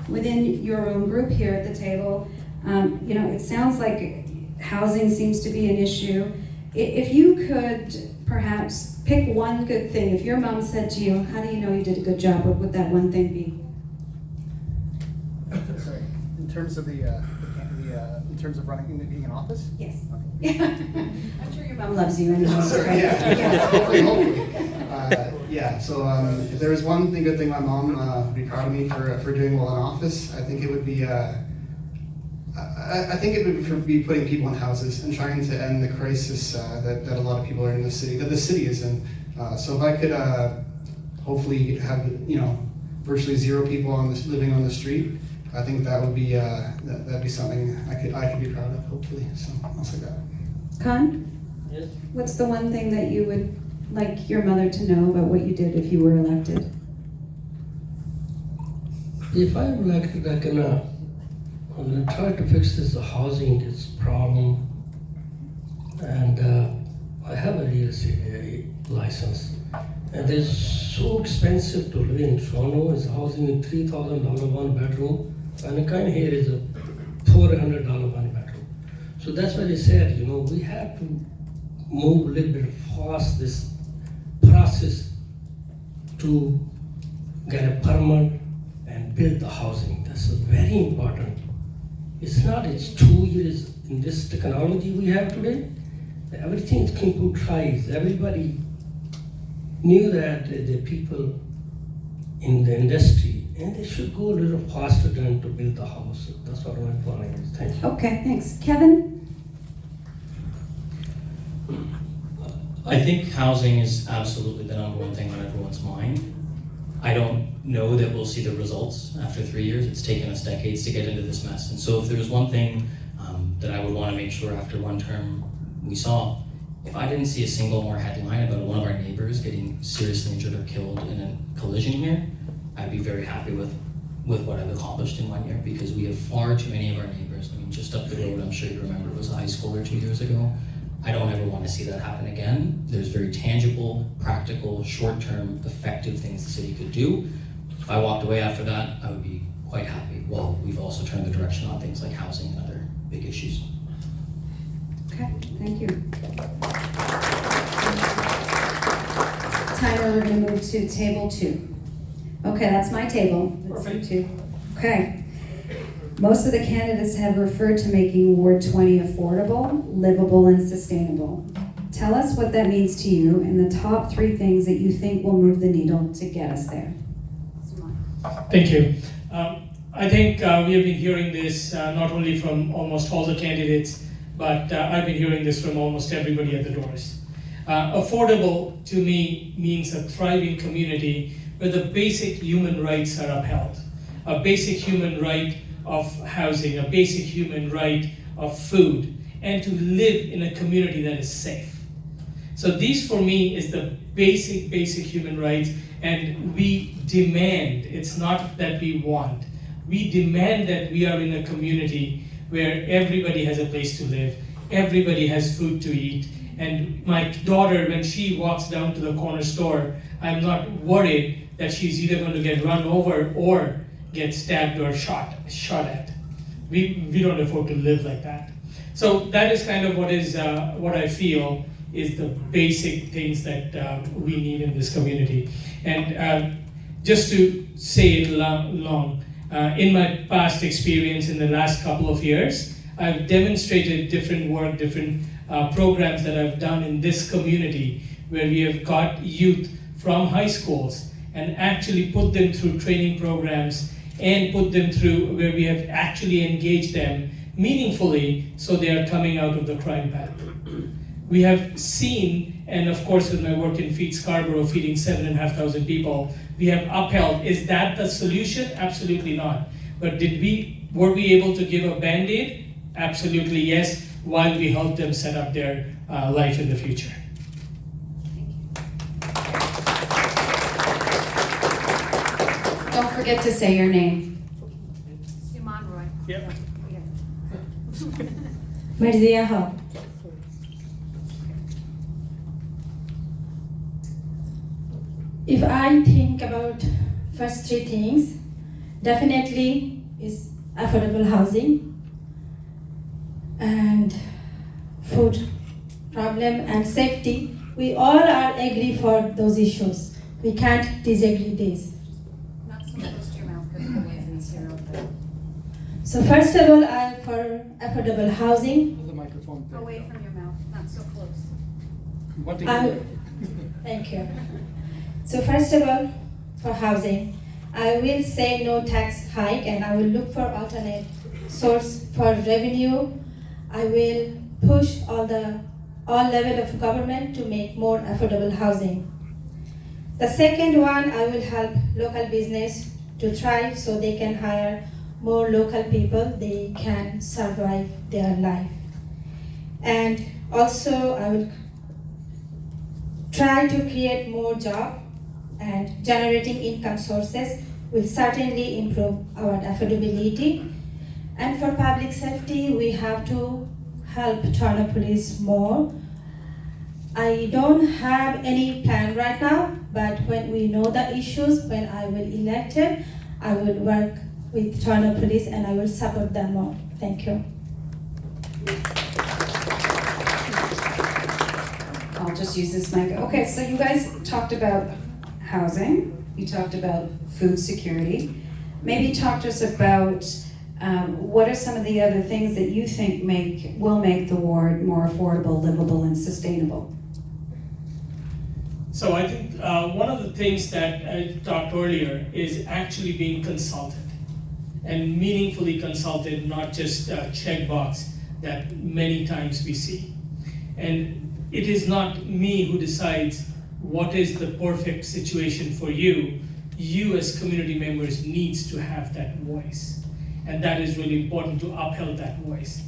within your own group here at the table. You know, it sounds like housing seems to be an issue. If you could perhaps pick one good thing, if your mom said to you, how do you know you did a good job, what would that one thing be? Sorry, in terms of in terms of running, being in office? Yes. Okay. I'm sure your mom loves you anyway. Sorry, yeah. Hopefully. Yeah, so if there was one good thing my mom would be proud of me for doing well in office, I think it would be I think it would be putting people in houses and trying to end the crisis that a lot of people are in the city, that the city is in. So if I could hopefully have, you know, virtually zero people living on the street, I think that would be that'd be something I could be proud of, hopefully. So I'll say that. Con? Yes. What's the one thing that you would like your mother to know about what you did if you were elected? If I'm elected, I'm gonna try to fix this housing problem, and I have a real estate license, and it's so expensive to live in Toronto. It's housing in $3,000 one bedroom, and the kind here is a $400 one bedroom. So that's why they said, you know, we have to move a little bit fast this process to get a permit and build the housing. That's very important. It's 2 years in this technology we have today. Everything is computerized. Everybody knew that the people in the industry, and they should go a little faster than to build the house. That's what my plan is. Thank you. Okay, thanks. Kevin? I think housing is absolutely the number one thing on everyone's mind. I don't know that we'll see the results after 3 years. It's taken us decades to get into this mess. And so if there's one thing that I would want to make sure after one term we saw, if I didn't see a single more headline about one of our neighbors getting seriously injured or killed in a collision here, I'd be very happy with what I've accomplished in 1 year, because we have far too many of our neighbors. I mean, just up the road, I'm sure you remember, it was a high schooler 2 years ago. I don't ever want to see that happen again. There's very tangible, practical, short-term, effective things the city could do. If I walked away after that, I would be quite happy. Well, we've also turned the direction on things like housing and other big issues. Okay, thank you. Tyler, we're going to move to table 2. Okay, that's my table. That's Perfect. 2. Okay. Most of the candidates have referred to making Ward 20 affordable, livable, and sustainable. Tell us what that means to you and the top 3 things that you think will move the needle to get us there. Thank you. I think we have been hearing this not only from almost all the candidates, but I've been hearing this from almost everybody at the doors. Affordable to me means a thriving community where the basic human rights are upheld. A basic human right of housing, a basic human right of food, and to live in a community that is safe. So these for me is the basic human rights, and we demand, it's not that we want, we demand that we are in a community where everybody has a place to live, everybody has food to eat, and my daughter, when she walks down to the corner store, I'm not worried that she's either going to get run over or get stabbed or shot at. We don't afford to live like that. So that is kind of what I feel is the basic things that we need in this community. And just to say it long, in my past experience in the last couple of years, I've demonstrated different work, different programs that I've done in this community where we have got youth from high schools and actually put them through training programs and put them through where we have actually engaged them meaningfully so they are coming out of the crime path. We have seen, and of course with my work in Feed Scarborough, feeding 7,500 people, we have upheld. Is that the solution? Absolutely not. But were we able to give a Band-Aid? Absolutely yes, while we help them set up their life in the future. Don't forget to say your name. Suman Roy. Yep. Marzia Haq. If I think about first 3 things, definitely is affordable housing and food problem and safety. We all are agree for those issues. We can't disagree this. Not so close to your mouth because of the way it's here. So first of all, I'm for affordable housing. Hold the microphone there. Away from your mouth, not so close. What do you do? Thank you. So first of all, for housing, I will say no tax hike and I will look for alternate source for revenue. I will push all level of government to make more affordable housing. The second one, I will help local business to thrive so they can hire more local people, they can survive their life. And also I will try to create more jobs and generating income sources will certainly improve our affordability. And for public safety, we have to help Toronto Police more. I don't have any plan right now, but when we know the issues, when I will elected, I will work with Toronto Police and I will support them more. Thank you. I'll just use this mic. Okay, so you guys talked about housing. You talked about food security. Maybe talk to us about what are some of the other things that you think will make the ward more affordable, livable, and sustainable? So I think one of the things that I talked earlier is actually being consulted and meaningfully consulted, not just a checkbox that many times we see. And it is not me who decides what is the perfect situation for you. You as community members needs to have that voice. And that is really important to uphold that voice.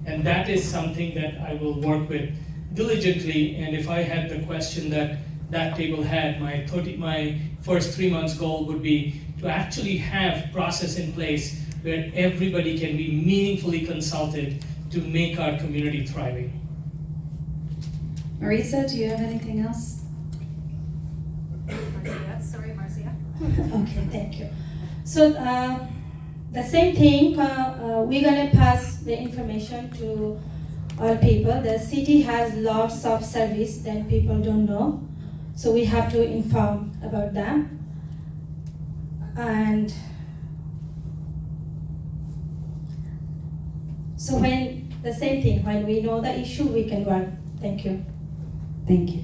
And that is something that I will work with diligently. And if I had the question that table had, my first 3 months goal would be to actually have process in place where everybody can be meaningfully consulted to make our community thriving. Marisa, do you have anything else? Marcia, sorry, Marcia. Okay, thank you. So the same thing, we're gonna pass the information to all people. The city has lots of service that people don't know, so we have to inform about them. And so when the same thing, when we know the issue, we can work. Thank you. Thank you.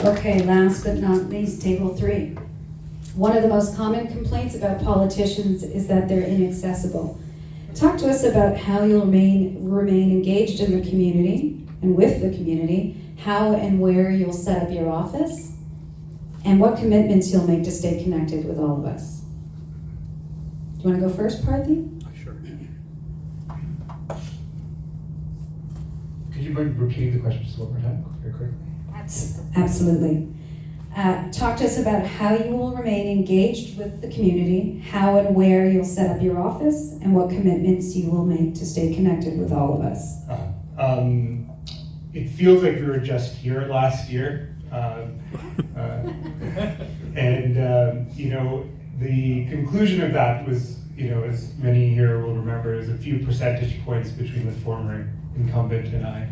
Okay, last but not least, table 3. One of the most common complaints about politicians is that they're inaccessible. Talk to us about how you'll remain engaged in the community and with the community, how and where you'll set up your office, and what commitments you'll make to stay connected with all of us. Do you want to go first, Parthy? Sure. Could you mind repeating the question just one more time, very quickly? Absolutely. Talk to us about how you will remain engaged with the community, how and where you'll set up your office, and what commitments you will make to stay connected with all of us. It feels like we were just here last year. The conclusion of that was, as many here will remember, is a few percentage points between the former incumbent and I.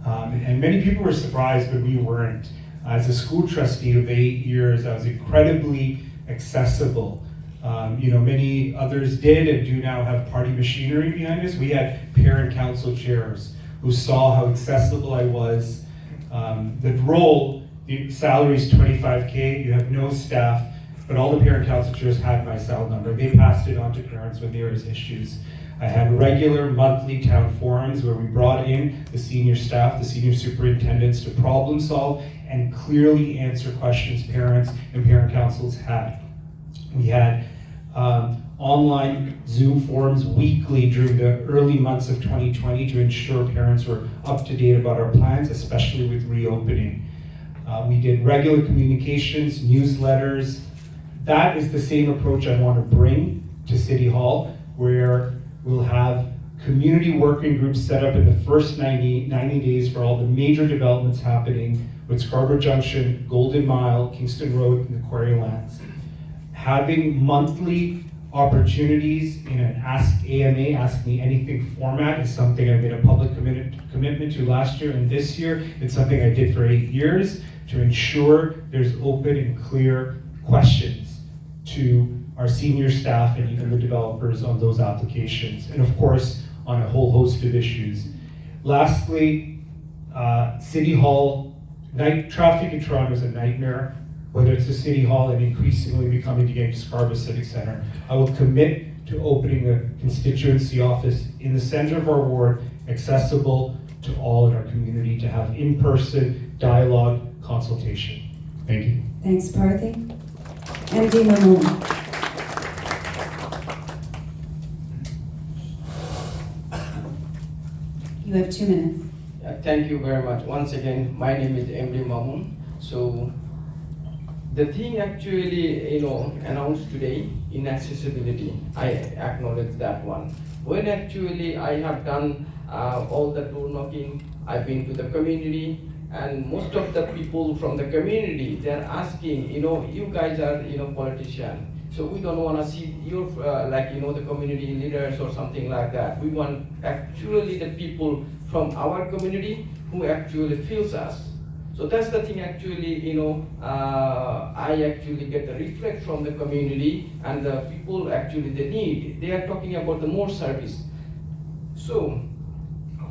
And many people were surprised, but we weren't. As a school trustee of 8 years, I was incredibly accessible. Many others did and do now have party machinery behind us. We had parent council chairs who saw how accessible I was. The salary is $25K, you have no staff, but all the parent council chairs had my cell number. They passed it on to parents when there was issues. I had regular monthly town forums where we brought in the senior staff, the senior superintendents to problem solve and clearly answer questions parents and parent councils had. We had online Zoom forums weekly during the early months of 2020 to ensure parents were up to date about our plans, especially with reopening. We did regular communications, newsletters. That is the same approach I want to bring to City Hall, where we'll have community working groups set up in the first 90 days for all the major developments happening with Scarborough Junction, Golden Mile, Kingston Road, and the Quarry Lands. Having monthly opportunities in an Ask AMA, Ask Me Anything format is something I made a public commitment to last year and this year. It's something I did for 8 years to ensure there's open and clear questions to our senior staff and even the developers on those applications, and of course, on a whole host of issues. Lastly, City Hall, night traffic in Toronto is a nightmare, whether it's the City Hall and increasingly becoming to getting to Scarborough Civic Centre. I will commit to opening a constituency office in the center of our ward, accessible to all in our community, to have in-person dialogue, consultation. Thank you. Thanks, Parthy. MD Mamon. You have 2 minutes. Thank you very much. Once again, my name is MD Mamun. So the thing actually, announced today in accessibility, I acknowledge that one. When actually I have done all the door knocking, I've been to the community, and most of the people from the community, they're asking, you guys are, politicians. So we don't want to see your, the community leaders or something like that. We want actually the people from our community who actually feels us. So that's the thing actually, I actually get the reflect from the community and the people actually they need. They are talking about the more service. So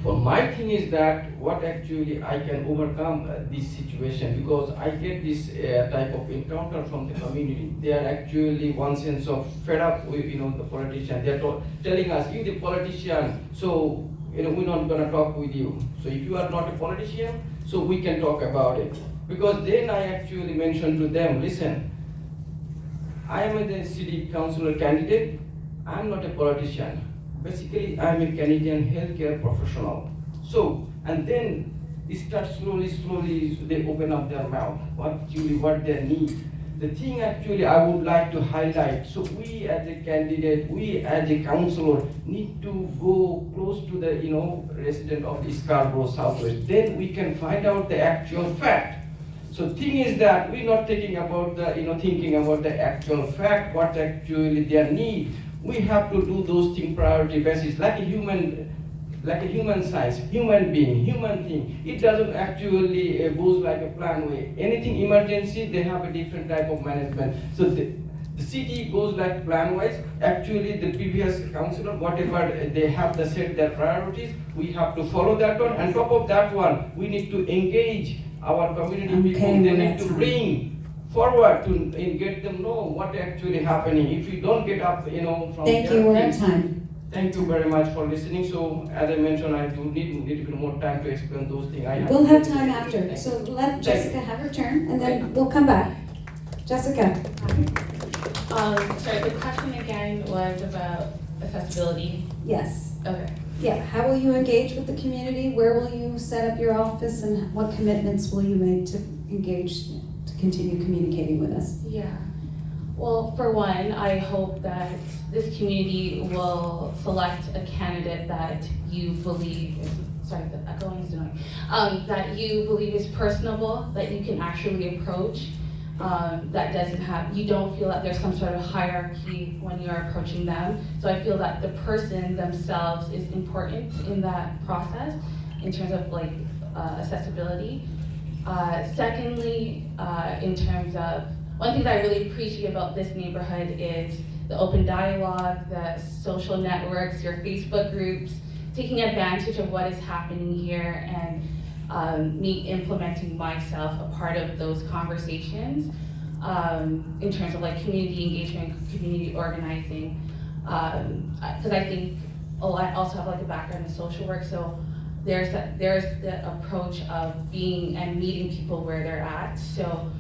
for my thing is that what actually I can overcome this situation, because I get this type of encounter from the community. They are actually one sense of fed up with the politician. They are telling us, you the politician, so we're not going to talk with you. So if you are not a politician, so we can talk about it. Because then I actually mentioned to them, listen, I am a city councillor candidate. I'm not a politician. Basically, I'm a Canadian healthcare professional. So, and then it starts slowly, they open up their mouth, what they need. The thing actually I would like to highlight, so we as a candidate, we as a councillor need to go close to the resident of the Scarborough Southwest. Then we can find out the actual fact. So thing is that we're not thinking about thinking about the actual fact, what actually their need. We have to do those things priority basis, like a human science, human being, human thing. It doesn't actually goes like a plan way. Anything emergency, they have a different type of management. So the city goes like plan wise. Actually, the previous councillor, whatever they have to set their priorities, we have to follow that one. And top of that one, we need to engage our community people. They need to bring forward to get them know what actually happening. If you don't get up, from Thank you, we're at time. Thank you very much for listening. So as I mentioned, I do need a little bit more time to explain those things. We'll have time after, so let Jessica have her turn, and then we'll come back. Jessica. Sorry, the question again was about accessibility. Yes. Okay. Yeah, how will you engage with the community? Where will you set up your office, and what commitments will you make to engage, to continue communicating with us? Yeah. Well, for one, I hope that this community will select a candidate that you believe is, sorry, the echoing is annoying, that you believe is personable, that you can actually approach, that doesn't have, you don't feel that there's some sort of hierarchy when you're approaching them. So I feel that the person themselves is important in that process in terms of like accessibility. Secondly, in terms of, one thing that I really appreciate about this neighborhood is the open dialogue, the social networks, your Facebook groups, taking advantage of what is happening here, and me implementing myself a part of those conversations in terms of like community engagement, community organizing, because I think I also have like a background in social work, so there's the approach of being and meeting people where they're at. So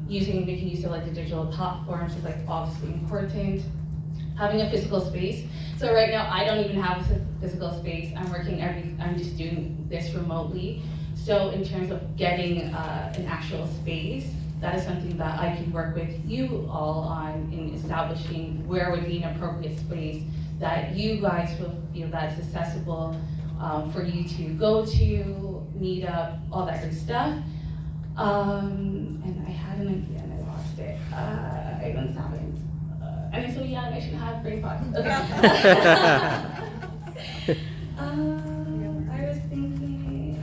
making use of like the digital platforms is like obviously important. Having a physical space. So right now I don't even have a physical space. I'm just doing this remotely. So in terms of getting an actual space, that is something that I can work with you all on in establishing where would be an appropriate space that you guys will feel that is accessible for you to go to, meet up, all that good stuff. And I had an idea and I lost it. I don't know happens. And I'm so young, I shouldn't have brain fog. Okay. I was thinking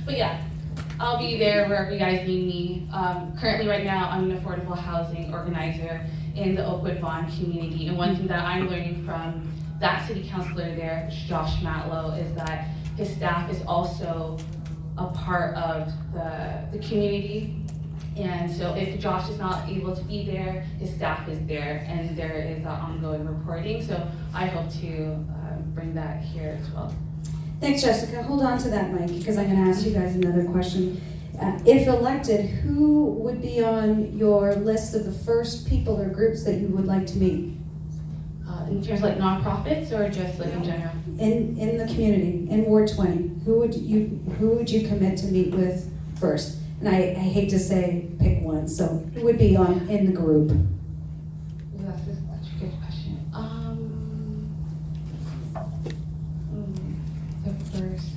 but yeah, I'll be there wherever you guys need me. Currently right now, I'm an affordable housing organizer in the Oakwood Vaughan community. And one thing that I'm learning from that city councilor there, Josh Matlow, is that his staff is also a part of the community. And so if Josh is not able to be there, his staff is there, and there is ongoing reporting. So I hope to bring that here as well. Thanks, Jessica. Hold on to that mic, because I'm going to ask you guys another question. If elected, who would be on your list of the first people or groups that you would like to meet? In terms of like nonprofits, or just like in general? In the community, in Ward 20, who would you commit to meet with first? And I hate to say pick one, so who would be in the group? That's a good question. The first.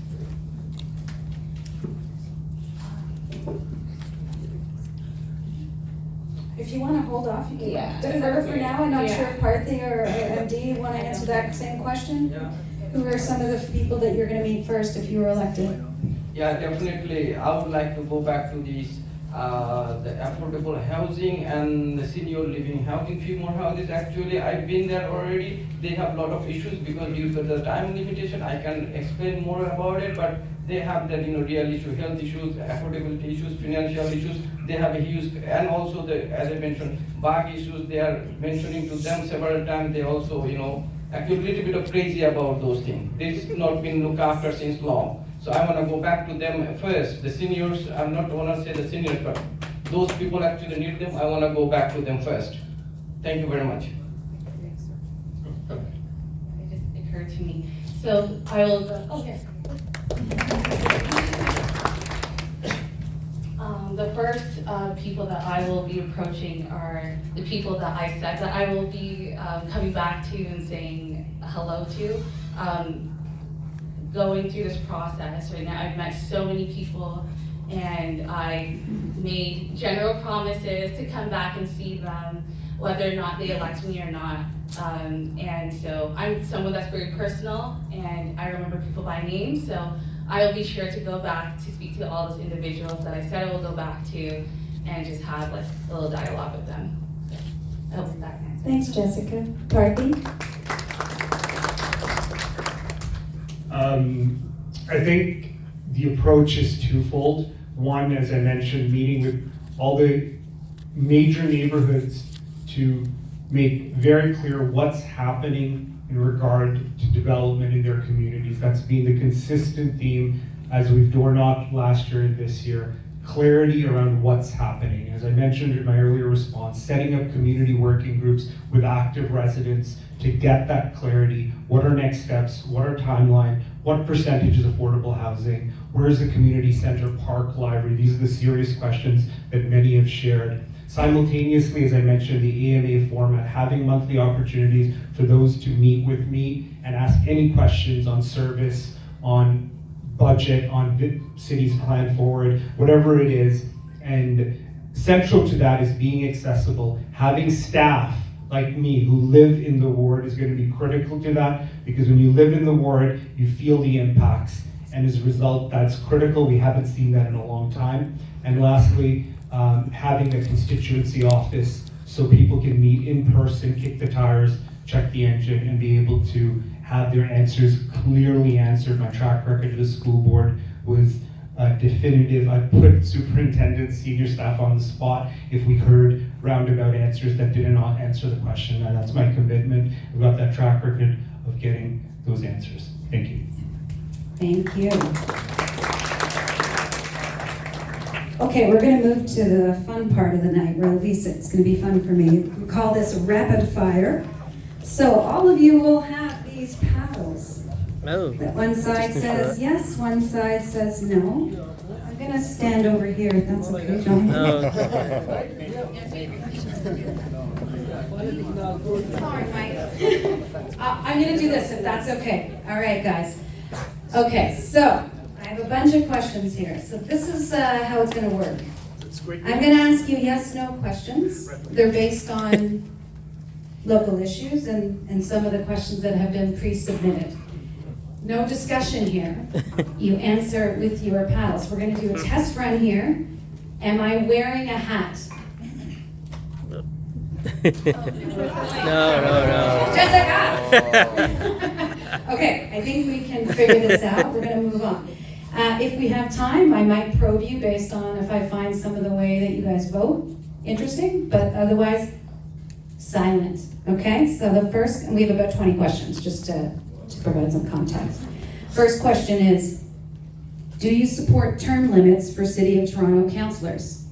If you want to hold off, you can defer for now. I'm not sure if Parthy or MD want to answer that same question. Yeah. Who are some of the people that you're going to meet first if you were elected? Yeah, definitely. I would like to go back to these, the affordable housing and the senior living housing, few more houses. Actually, I've been there already. They have a lot of issues because due to the time limitation, I can explain more about it, but they have that, real issue, health issues, affordability issues, financial issues. They have a huge, and also as I mentioned, bug issues. They are mentioning to them several times. They also, actually a little bit of crazy about those things. This has not been looked after since long. So I want to go back to them first. The seniors, I'm not want to say the seniors, but those people actually need them. I want to go back to them first. Thank you very much. It just occurred to me. So I will go, okay. The first people that I will be approaching are the people that I said that I will be coming back to and saying hello to. Going through this process right now, I've met so many people And I made general promises to come back and see them, whether or not they elect me or not. And so I'm someone that's very personal, and I remember people by name, so I will be sure to go back to speak to all those individuals that I said I will go back to and just have like a little dialogue with them. I hope that answers. Thanks, Jessica. Parthi? I think the approach is twofold. One, as I mentioned, meeting with all the major neighborhoods to make very clear what's happening in regard to development in their communities. That's been the consistent theme as we've door knocked last year and this year. Clarity around what's happening. As I mentioned in my earlier response, setting up community working groups with active residents to get that clarity. What are next steps? What are timeline? What percentage is affordable housing? Where is the community center, park, library? These are the serious questions that many have shared. Simultaneously, as I mentioned, the AMA format, having monthly opportunities for those to meet with me and ask any questions on service, on budget, on the city's plan forward, whatever it is. And central to that is being accessible. Having staff like me who live in the ward is going to be critical to that, because when you live in the ward, you feel the impacts. And as a result, that's critical. We haven't seen that in a long time. And lastly, having a constituency office so people can meet in person, kick the tires, check the engine, and be able to have their answers clearly answered. My track record at the school board was definitive. I put superintendents, senior staff on the spot if we heard roundabout answers that did not answer the question. And that's my commitment. I've got that track record of getting those answers. Thank you. Thank you. Okay, we're going to move to the fun part of the night, or at least it's going to be fun for me. We call this rapid fire. So all of you will have these paddles. Oh. That one side says yes, one side says no. I'm going to stand over here if that's okay, John. Sorry, Mike. I'm going to do this if that's okay. All right, guys. Okay, so I have a bunch of questions here. So this is how it's going to work. I'm going to ask you yes/no questions. They're based on local issues and some of the questions that have been pre-submitted. No discussion here. You answer with your paddles. We're going to do a test run here. Am I wearing a hat? No. Jessica! Okay, I think we can figure this out. We're going to move on. If we have time, I might probe you based on if I find some of the way that you guys vote interesting, but otherwise, silent. Okay, so the first, and we have about 20 questions just to provide some context. First question is, do you support term limits for City of Toronto councillors?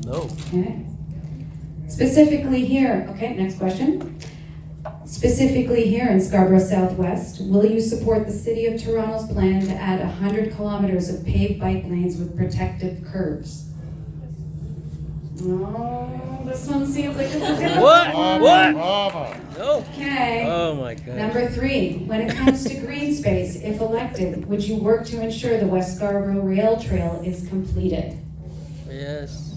No. Okay. Specifically here, okay, next question. Specifically here in Scarborough Southwest, will you support the City of Toronto's plan to add 100 kilometers of paved bike lanes with protective curbs? Oh, this one seems like it's a difficult one. What? No. Okay. Oh my God. Number 3, when it comes to green space, if elected, would you work to ensure the West Scarborough Rail Trail is completed? Yes.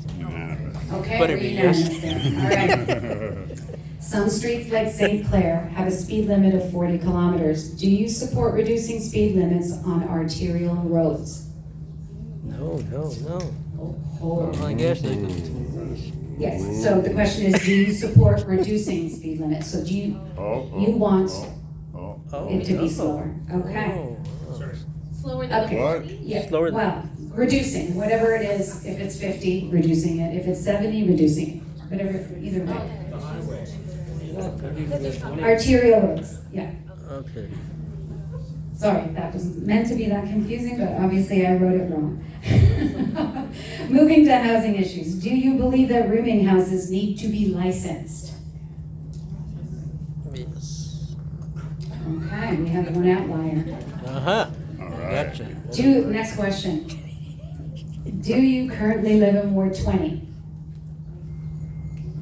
Okay, Better we're be unanimous yes. there. All right. Some streets like St. Clair have a speed limit of 40 kilometers. Do you support reducing speed limits on arterial roads? No. Oh. I guess they could. Yes, so the question is, do you support reducing speed limits? So do you want it to be slower? Okay. Slower than Okay. 50? Yeah, Slower than- well, reducing, whatever it is. If it's 50, reducing it. If it's 70, reducing it. Whatever, either way. Arterial roads, yeah. Okay. Sorry, that was meant to be that confusing, but obviously I wrote it wrong. Moving to housing issues. Do you believe that rooming houses need to be licensed? Yes. Okay, we have one outlier. Uh-huh. Gotcha. Next question. Do you currently live in Ward 20?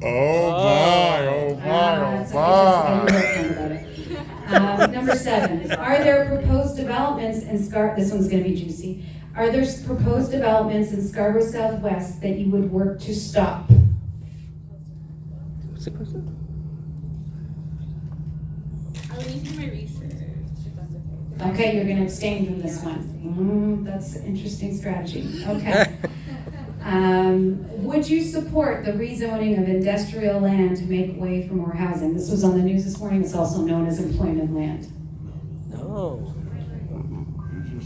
Oh my. That's okay, just a little bit about it. Number 7, are there proposed developments in this one's gonna be juicy. Are there proposed developments in Scarborough Southwest that you would work to stop? What's the question? I'll need to do my research, if that's okay. Okay, you're gonna abstain from this one. That's an interesting strategy. Okay. Would you support the rezoning of industrial land to make way for more housing? This was on the news this morning. It's also known as employment land. No.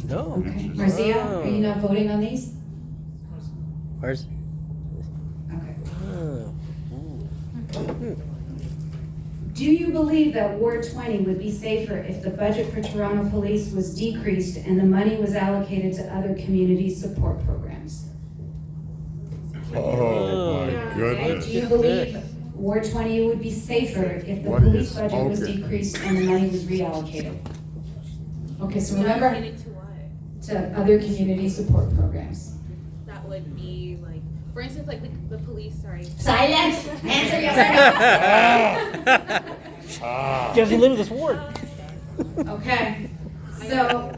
No. Okay. Marcia, are you not voting on these? Where's? Okay. Oh. Do you believe that Ward 20 would be safer if the budget for Toronto Police was decreased and the money was allocated to other community support programs? Oh, my Okay. goodness. Do you believe Ward 20 would be safer if the What police is budget was smoking? decreased and the money was reallocated? Okay, so remember, Allocated to what? to other community support programs. That would be like, for instance, like the police, sorry. Silence! Answer your She doesn't live in this ward. Okay, so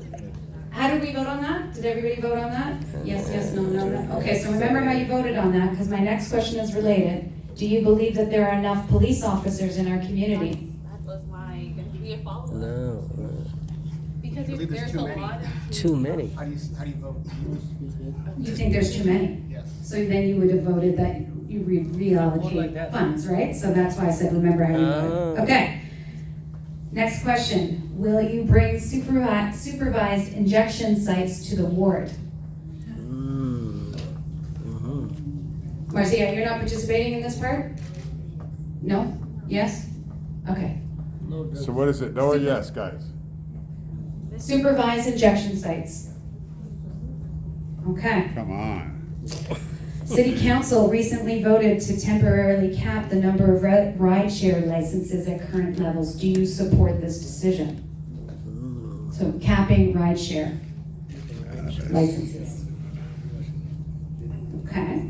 how did we vote on that? Did everybody vote on that? Yes, yes, no, no, no. Okay, so remember how you voted on that, because my next question is related. Do you believe that there are enough police officers in our community? That was my, gonna be a follow-up. No. Because I believe there's too a many. lot of. Too many. How do you vote? You think there's too many? Yes. So then you would have voted that you reallocate funds, right? So that's why I said, remember how you voted. Okay. Next question. Will you bring supervised injection sites to the ward? Marcia, you're not participating in this part? No? Yes? Okay. So what is it? No or yes, guys? Supervised injection sites. Okay. Come on. City Council recently voted to temporarily cap the number of rideshare licenses at current levels. Do you support this decision? So capping rideshare licenses. Okay.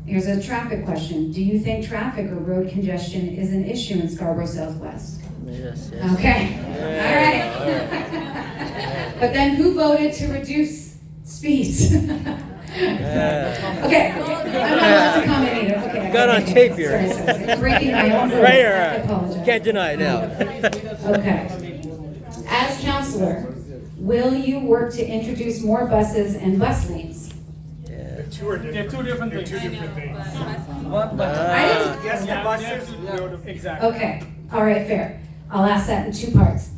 Here's a traffic question. Do you think traffic or road congestion is an issue in Scarborough Southwest? Yes, yes. Okay. Yeah. All right. But then who voted to reduce speeds? Okay, I'm not allowed to comment either. Okay. Got on tape here. Sorry. Breaking my own rules. Right, I right. apologize. Can't deny it now. Okay. As counselor, will you work to introduce more buses and bus lanes? Yeah. They're two different things. I didn't. Yes, the buses, no, exactly. Okay. All right. Fair. I'll ask that in 2 parts.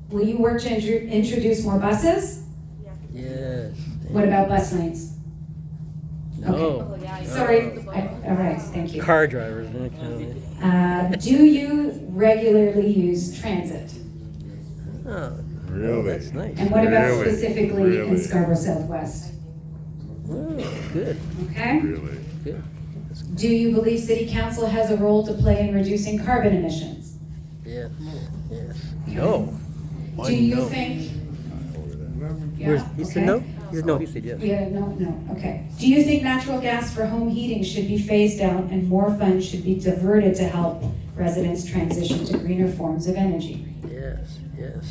Will you work to introduce more buses? Yes. What about bus lanes? No. Sorry. All right, thank you. Car drivers. Do you regularly use transit? Oh, Really? that's nice. And what about Really? specifically in Really? Scarborough Southwest? Oh, good. Okay. Really? Good. Do you believe City Council has a role to play in reducing carbon emissions? Yes. Yes. No. Do you think? Where's, he said no? He said no, he said yes. Yeah, no, okay. Do you think natural gas for home heating should be phased out and more funds should be diverted to help residents transition to greener forms of energy? Yes, yes.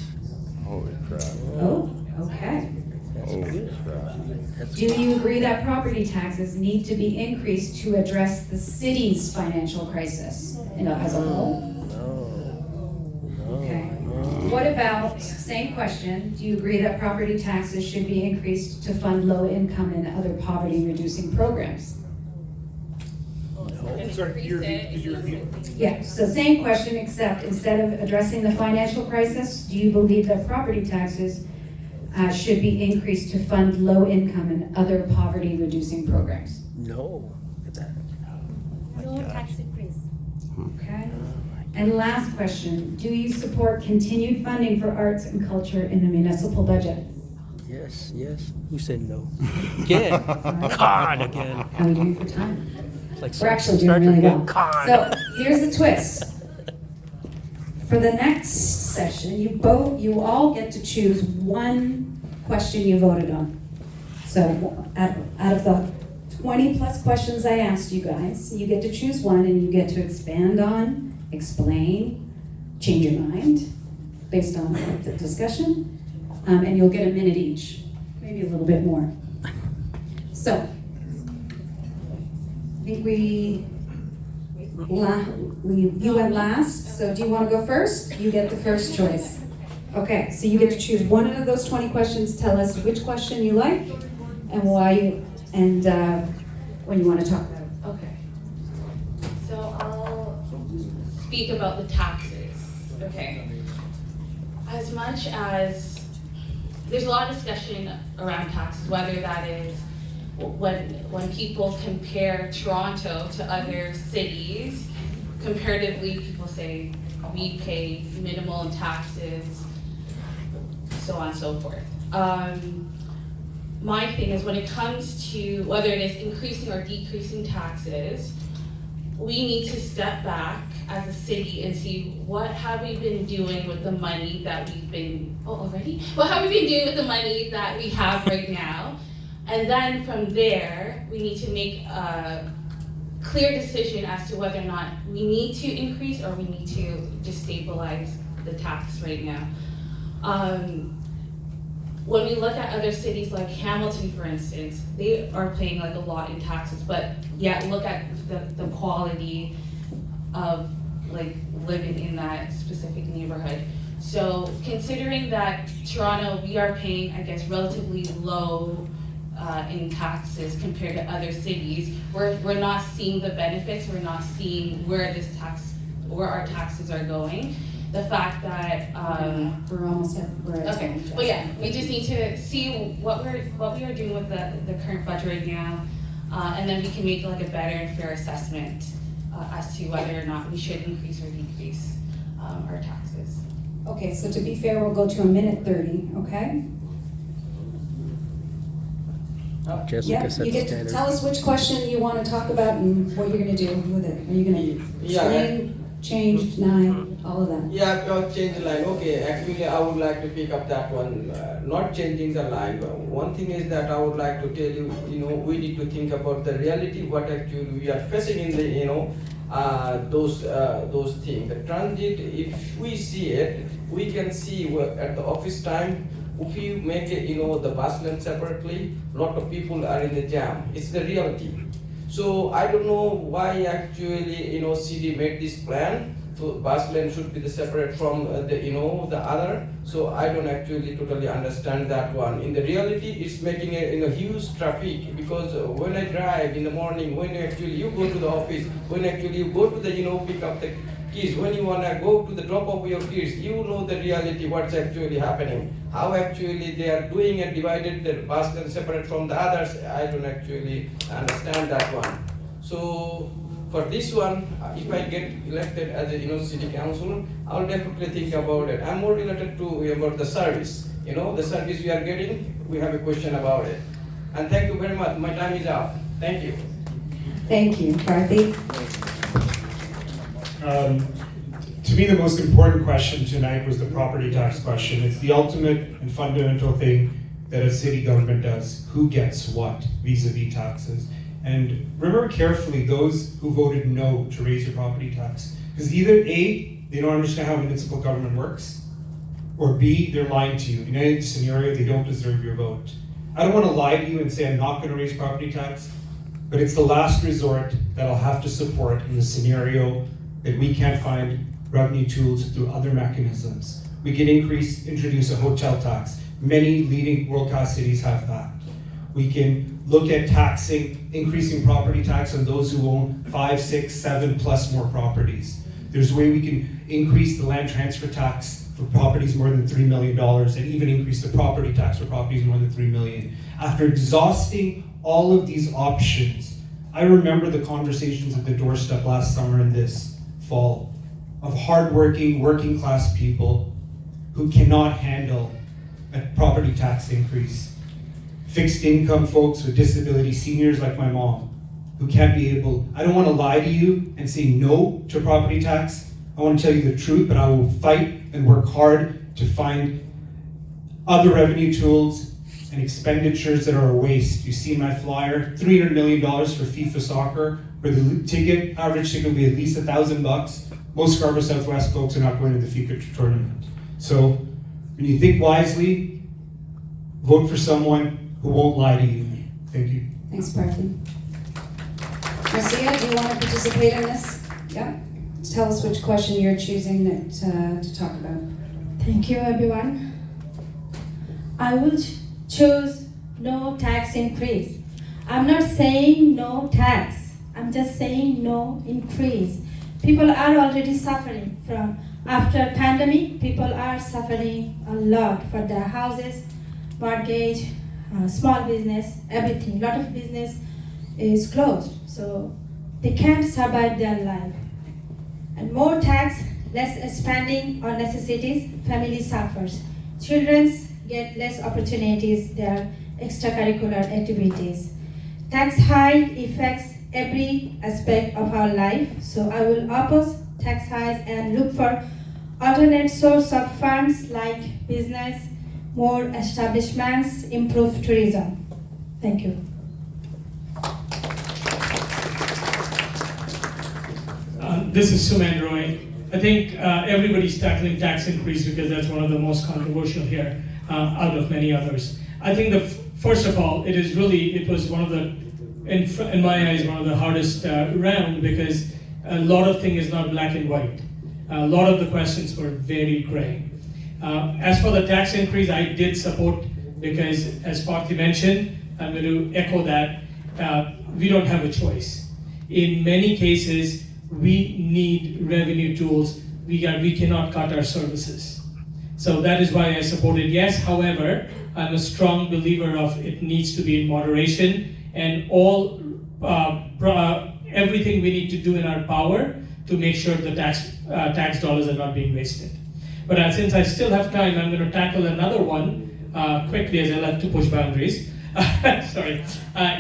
Holy crap. Oh, okay. That's Holy good. crap. That's Do you agree that property taxes need to be increased to address the city's financial crisis, as a whole? No. Okay. What about, same question, do you agree that property taxes should be increased to fund low income and other poverty reducing programs? Sorry, could you repeat? Yeah, so same question, except instead of addressing the financial crisis, do you believe that property taxes should be increased to fund low income and other poverty reducing programs? No. Look at that. No tax increase. Okay. And last question, do you support continued funding for arts and culture in the municipal budget? Yes, yes. Who said no? Again. Con again. How are we doing for time? It's like We're actually Star doing Trek really well. again. Con. So here's the twist. For the next session, you all get to choose one question you voted on. So out of the 20 plus questions I asked you guys, you get to choose one and you get to expand on, explain, change your mind based on the discussion, and you'll get a minute each, maybe a little bit more. So, I think you went last, so do you want to go first? You get the first choice. Okay, so you get to choose one of those 20 questions. Tell us which question you like and why, and when you want to talk about it. Okay. So I'll speak about the taxes. Okay. As much as there's a lot of discussion around taxes, whether that is when people compare Toronto to other cities, comparatively, people say we pay minimal in taxes, so on and so forth. My thing is, when it comes to whether it is increasing or decreasing taxes, we need to step back as a city and see what have we been doing with the money that we've been, what have we been doing with the money that we have right now? And then from there, we need to make a clear decision as to whether or not we need to increase or we need to just stabilize the tax right now. When we look at other cities like Hamilton, for instance, they are paying like a lot in taxes, but yet look at the quality of like living in that specific neighborhood. So considering that Toronto, we are paying, I guess, relatively low in taxes compared to other cities, we're not seeing the benefits, we're not seeing where our taxes are going. The fact that we're almost at okay, but yeah, we just need to see what we are doing with the current budget right now, and then we can make like a better and fair assessment as to whether or not we should increase or decrease our taxes. Okay, so to be fair, we'll go to a minute 30, okay? Jessica set you the get to standard. tell us which question you want to talk about and what you're going to do with it. Are you going to explain, change, deny, all of that? Yeah, change the line. Okay, actually I would like to pick up that one. Not changing the line, but one thing is that I would like to tell you, we need to think about the reality, what actually we are facing in the, those things. The transit, if we see it, we can see at the office time, if you make it, the bus lane separately, lot of people are in the jam. It's the reality. So I don't know why actually, city made this plan. So bus lane should be separate from the other. So I don't actually totally understand that one. In the reality, it's making a huge traffic, because when I drive in the morning, when you go to the office, when actually you go to the pick up the kids, when you wanna go to the drop off your kids, you know the reality, what's actually happening. How actually they are doing and divided the bus lane separate from the others. I don't actually understand that one. So for this one, if I get elected as a city councilor, I'll definitely think about it. I'm more related to about the service. The service we are getting, we have a question about it. And thank you very much. My time is up. Thank you. Thank you, Karthik. To me, the most important question tonight was the property tax question. It's the ultimate and fundamental thing that a city government does. Who gets what vis-a-vis taxes? And remember carefully those who voted no to raise your property tax. Because either A, they don't understand how municipal government works, or B, they're lying to you. In any scenario, they don't deserve your vote. I don't want to lie to you and say I'm not going to raise property tax, but it's the last resort that I'll have to support in the scenario that we can't find revenue tools through other mechanisms. We can introduce a hotel tax. Many leading world-class cities have that. We can look at increasing property tax on those who own 5, 6, 7 plus more properties. There's a way we can increase the land transfer tax for properties more than $3 million and even increase the property tax for properties more than $3 million. After exhausting all of these options, I remember the conversations at the doorstep last summer and this fall of hardworking, working class people who cannot handle a property tax increase. Fixed income folks with disability, seniors like my mom, who can't be able, I don't want to lie to you and say no to property tax. I want to tell you the truth, but I will fight and work hard to find other revenue tools and expenditures that are a waste. You see my flyer, $300 million for FIFA soccer, where the average ticket will be at least $1,000. most Scarborough Southwest folks are not going to the FICA tournament. So when you think wisely, vote for someone who won't lie to you. Thank you. Thanks, Parthi. Marcia, do you want to participate in this? Yeah. Tell us which question you're choosing to talk about. Thank you, everyone. I will choose no tax increase. I'm not saying no tax. I'm just saying no increase. People are already suffering from after pandemic. People are suffering a lot for their houses, mortgage, small business, everything. A lot of business is closed, so they can't survive their life. And more tax, less spending on necessities, family suffers. Children get less opportunities, their extracurricular activities. Tax hike affects every aspect of our life, so I will oppose tax hikes and look for alternate source of funds like business, more establishments, improve tourism. Thank you. This is Suman Roy. I think everybody's tackling tax increase because that's one of the most controversial here, out of many others. I think first of all, it was one of the, in my eyes, one of the hardest round because a lot of things is not black and white. A lot of the questions were very gray. As for the tax increase, I did support because, as Parthi mentioned, I'm going to echo that, we don't have a choice. In many cases, we need revenue tools. We cannot cut our services. So that is why I supported yes. However, I'm a strong believer of it needs to be in moderation and everything we need to do in our power to make sure the tax dollars are not being wasted. But since I still have time, I'm going to tackle another one quickly as I like to push boundaries. Sorry,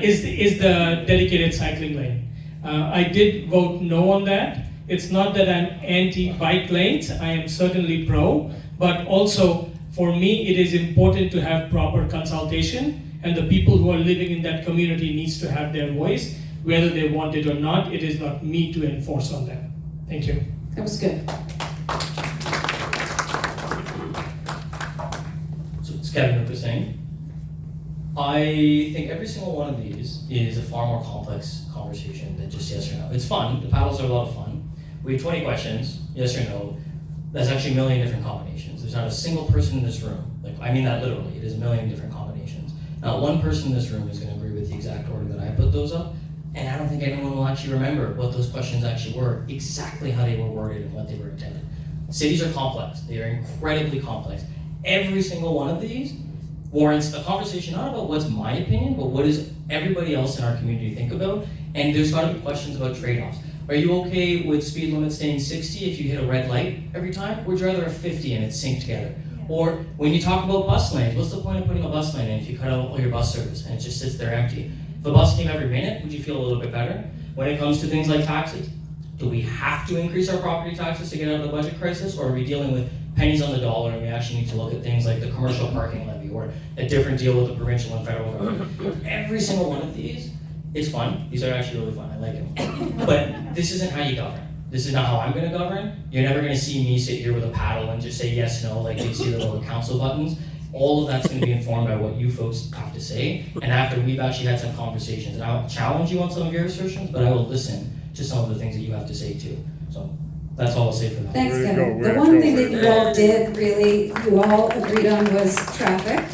is the dedicated cycling lane. I did vote no on that. It's not that I'm anti-bike lanes, I am certainly pro, but also for me it is important to have proper consultation and the people who are living in that community needs to have their voice, whether they want it or not. It is not me to enforce on them. Thank you. That was good. So it's Kevin was saying. I think every single one of these is a far more complex conversation than just yes or no. It's fun, the paddles are a lot of fun. We have 20 questions, yes or no. That's actually a million different combinations. There's not a single person in this room, like I mean that literally, it is a million different combinations. Not one person in this room is going to agree with the exact order that I put those up, and I don't think anyone will actually remember what those questions actually were, exactly how they were worded and what they were intended. Cities are complex, they are incredibly complex. Every single one of these warrants a conversation not about what's my opinion, but what does everybody else in our community think about, and there's got to be questions about trade-offs. Are you okay with speed limit staying 60 if you hit a red light every time? Or would you rather have 50 and it's synced together? Or when you talk about bus lanes, what's the point of putting a bus lane in if you cut out all your bus service and it just sits there empty? If a bus came every minute, would you feel a little bit better? When it comes to things like taxes, do we have to increase our property taxes to get out of the budget crisis, or are we dealing with pennies on the dollar and we actually need to look at things like the commercial parking levy or a different deal with the provincial and federal government? Every single one of these, it's fun. These are actually really fun. I like them. But this isn't how you govern. This is not how I'm going to govern. You're never going to see me sit here with a paddle and just say yes, no, like you see the little council buttons. All of that's going to be informed by what you folks have to say. And after we've actually had some conversations, and I'll challenge you on some of your assertions, but I will listen to some of the things that you have to say too. So that's all I'll say for that. Thanks, Kevin. The one thing that you all did, really, you all agreed on was traffic.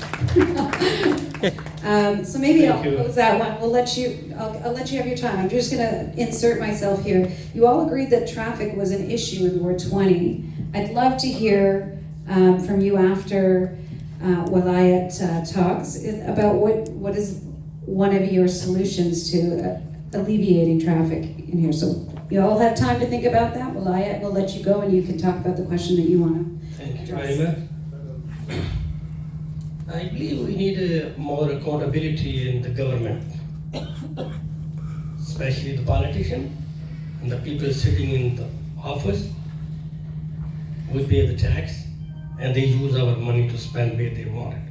So maybe I'll close that one. I'll let you have your time. I'm just going to insert myself here. You all agreed that traffic was an issue in Ward 20. I'd love to hear from you after Walayat talks about what is one of your solutions to alleviating traffic in here. So you all have time to think about that. Walayat, we'll let you go and you can talk about the question that you want to Thank you very much. I believe we need more accountability in the government, especially the politician and the people sitting in the office. We pay the tax and they use our money to spend where they want it.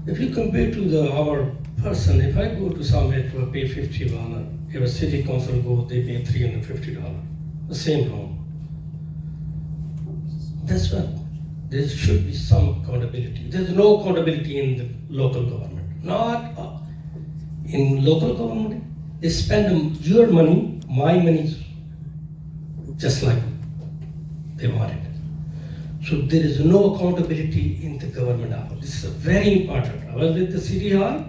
If you compare to our person, if I go to somewhere to pay $50, if a city council goes, they pay $350. the same home. That's what, there should be some accountability. There's no accountability in the local government. Not in local government, they spend your money, my money, just like they want it. So there is no accountability in the government office. This is very important. I was with the city hall,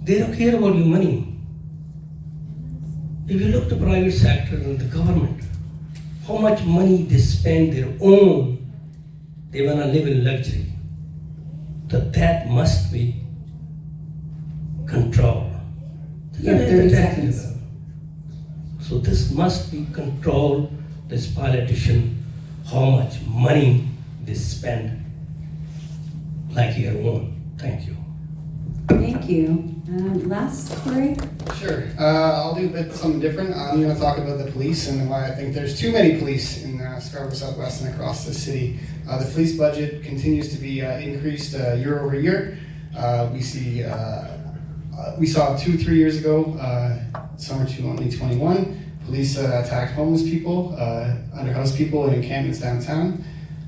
they don't care about your money. If you look at the private sector and the government, how much money they spend their own, they wanna live in luxury. That must be controlled. You have 30 seconds. So this must be controlled, this politician, how much money they spend like your own. Thank you. Thank you. Last, Corey? Sure. I'll do a bit something different. I'm going to talk about the police and why I think there's too many police in Scarborough Southwest and across the city. The police budget continues to be increased year over year. We saw 2-3 years ago, summer 2021, police attacked homeless people, underhoused people in encampments downtown.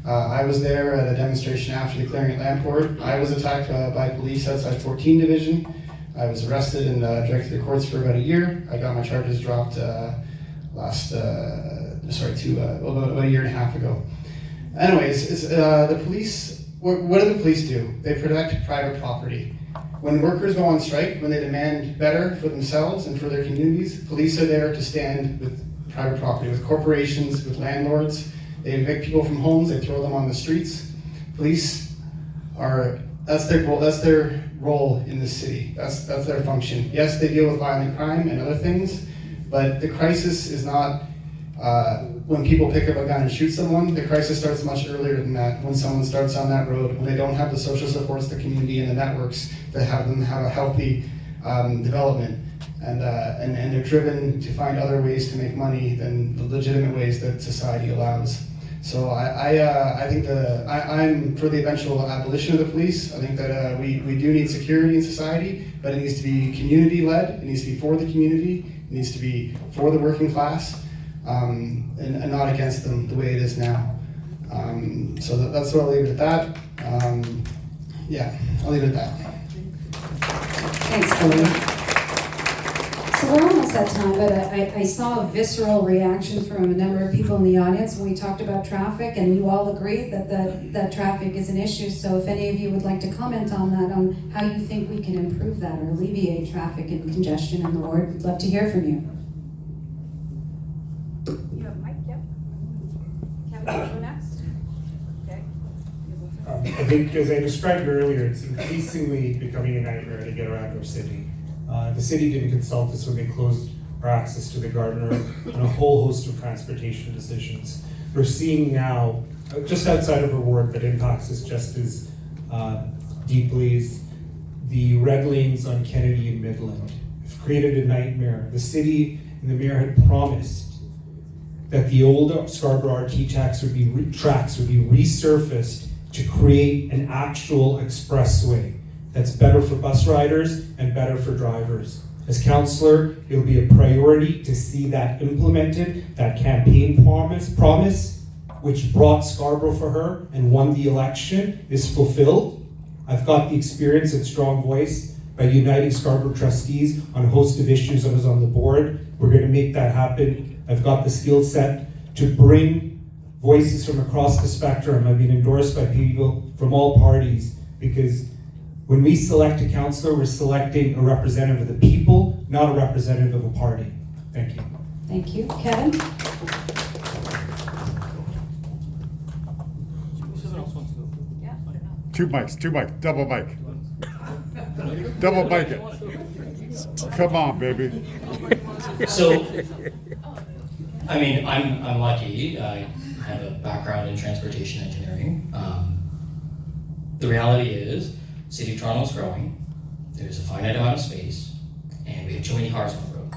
I was there at a demonstration after declaring it Lamport. I was attacked by police outside 14 Division. I was arrested and dragged to the courts for about a year. I got my charges dropped about a year and a half ago. Anyways, the police, what do the police do? They protect private property. When workers go on strike, when they demand better for themselves and for their communities, police are there to stand with private property, with corporations, with landlords. They evict people from homes, they throw them on the streets. Police that's their goal, that's their role in the city. That's their function. Yes, they deal with violent crime and other things, but the crisis is not when people pick up a gun and shoot someone. The crisis starts much earlier than that, when someone starts on that road, when they don't have the social supports, the community, and the networks that have them have a healthy development. And they're driven to find other ways to make money than the legitimate ways that society allows. So I think I'm for the eventual abolition of the police. I think that we do need security in society, but it needs to be community-led. It needs to be for the community. It needs to be for the working class, and not against them the way it is now. So that's where I'll leave it at that. Yeah, I'll leave it at that. Thanks, Corey. So we're almost at time, but I saw a visceral reaction from a number of people in the audience when we talked about traffic, and you all agree that traffic is an issue. So if any of you would like to comment on that, on how you think we can improve that or alleviate traffic and congestion in the ward, we'd love to hear from you. You have a mic, yep. Kevin, you go next. Okay. I think, as I described earlier, it's increasingly becoming a nightmare to get around our city. The city didn't consult us when they closed our access to the Gardiner and a whole host of transportation decisions. We're seeing now, just outside of our ward, but impacts us just as deeply, is the red lanes on Kennedy and Midland. It's created a nightmare. The city and the mayor had promised that the old Scarborough RT tracks would be resurfaced to create an actual expressway that's better for bus riders and better for drivers. As councillor, it'll be a priority to see that implemented. That campaign promise, which brought Scarborough for her and won the election, is fulfilled. I've got the experience and strong voice by uniting Scarborough trustees on a host of issues. I was on the board. We're going to make that happen. I've got the skill set to bring voices from across the spectrum. I've been endorsed by people from all parties, because when we select a councillor, we're selecting a representative of the people, not a representative of a party. Thank you. Thank you. Kevin? Two mics, double mic. Double mic it. Come on, baby. So, I mean, I'm lucky. I have a background in transportation engineering. The reality is, City of Toronto is growing. There's a finite amount of space, and we have too many cars on the road.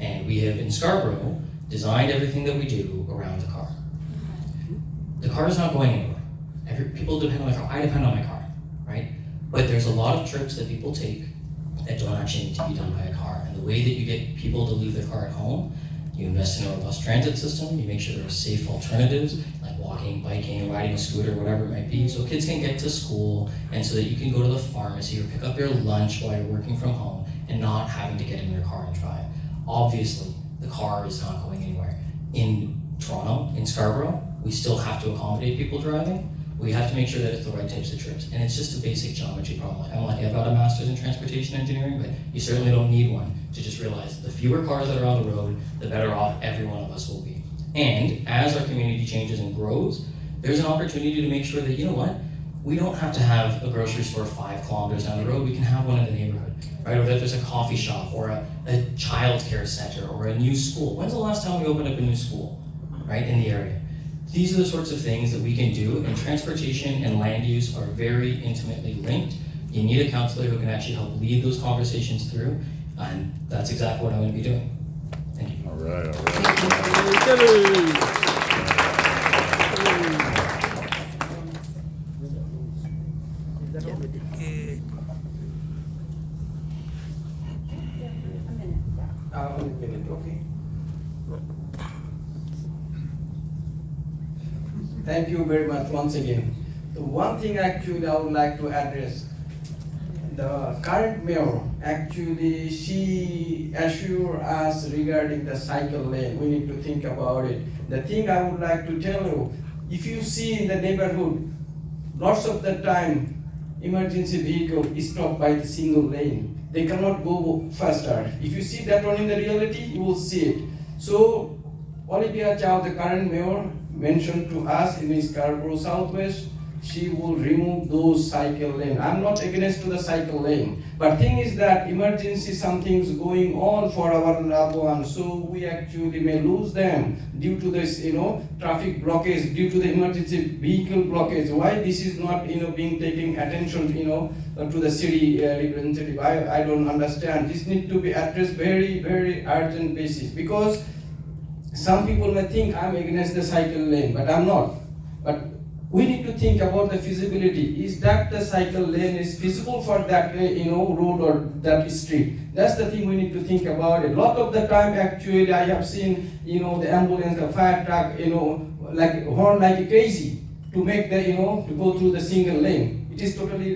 And we have, in Scarborough, designed everything that we do around the car. The car is not going anywhere. People depend on the car. I depend on my car, right? But there's a lot of trips that people take that don't actually need to be done by a car. And the way that you get people to leave their car at home You invest in a robust transit system, you make sure there are safe alternatives, like walking, biking, riding a scooter, whatever it might be, so kids can get to school and so that you can go to the pharmacy or pick up your lunch while you're working from home and not having to get in your car and drive. Obviously, the car is not going anywhere. In Toronto, in Scarborough, we still have to accommodate people driving. We have to make sure that it's the right types of trips. And it's just a basic geometry problem. I'm lucky I've got a master's in transportation engineering, but you certainly don't need one to just realize the fewer cars that are on the road, the better off every one of us will be. And as our community changes and grows, there's an opportunity to make sure that, you know what, we don't have to have a grocery store 5 kilometers down the road, we can have one in the neighborhood, right? Or that there's a coffee shop or a child care center or a new school. When's the last time we opened up a new school, right, in the area? These are the sorts of things that we can do, and transportation and land use are very intimately linked. You need a counselor who can actually help lead those conversations through, and that's exactly what I'm going to be doing. Thank you. All right. A minute, okay. Thank you very much once again. The one thing actually I would like to address, the current mayor, actually she assured us regarding the cycle lane. We need to think about it. The thing I would like to tell you, if you see in the neighborhood, lots of the time, emergency vehicle is stopped by the single lane. They cannot go faster. If you see that one in the reality, you will see it. So, Olivia Chow, the current mayor, mentioned to us in Scarborough Southwest, she will remove those cycle lane. I'm not against to the cycle lane, but thing is that emergency something's going on for our loved ones, so we actually may lose them due to this, traffic blockage, due to the emergency vehicle blockage. Why this is not, being taken attention, to the city representative? I don't understand. This need to be addressed very, very urgent basis, because some people may think I'm against the cycle lane, but I'm not. But we need to think about the feasibility. Is that the cycle lane is feasible for that road or that street? That's the thing we need to think about it. A lot of the time, actually, I have seen the ambulance, the fire truck, like horn like crazy to make the to go through the single lane. It is totally,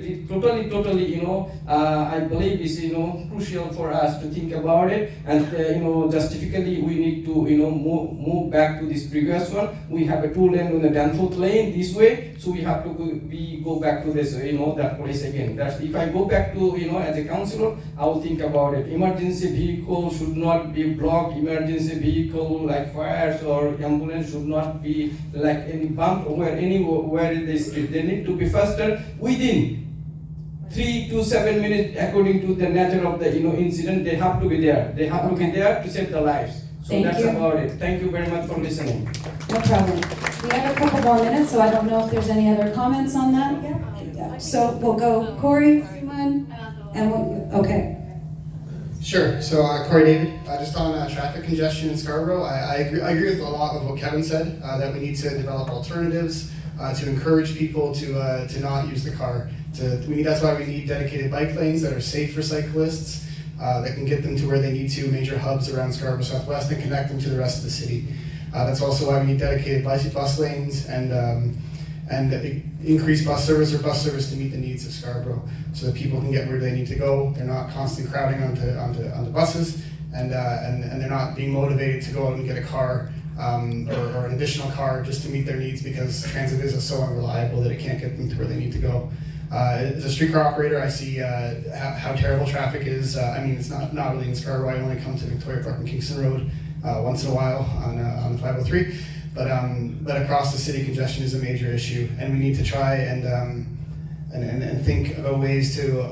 I believe is crucial for us to think about it, and justifically we need to move back to this previous one. We have a 2 lane on the Danforth lane this way, so we have to go back to this that place again. That's if I go back to as a councillor, I will think about it. Emergency vehicle should not be blocked. Emergency vehicle like fires or ambulance should not be like any bump or anywhere in the street. They need to be faster. Within 3 to 7 minutes, according to the nature of the incident, they have to be there. They have to be there to save the lives. So Thank that's you. about it. Thank you very much for listening. No problem. We have a couple more minutes, so I don't know if there's any other comments on that. Yeah. So we'll go Corey, Freeman, and okay. Sure. So Corey David, just on traffic congestion in Scarborough, I agree with a lot of what Kevin said, that we need to develop alternatives to encourage people to not use the car. That's why we need dedicated bike lanes that are safe for cyclists, that can get them to where they need to, major hubs around Scarborough Southwest, and connect them to the rest of the city. That's also why we need dedicated bus lanes and increase bus service to meet the needs of Scarborough, so that people can get where they need to go. They're not constantly crowding onto buses, and they're not being motivated to go out and get a car or an additional car just to meet their needs, because transit is so unreliable that it can't get them to where they need to go. As a streetcar operator, I see how terrible traffic is. It's not really in Scarborough. I only come to Victoria Park and Kingston Road once in a while on 503. But across the city, congestion is a major issue, and we need to try and think about ways to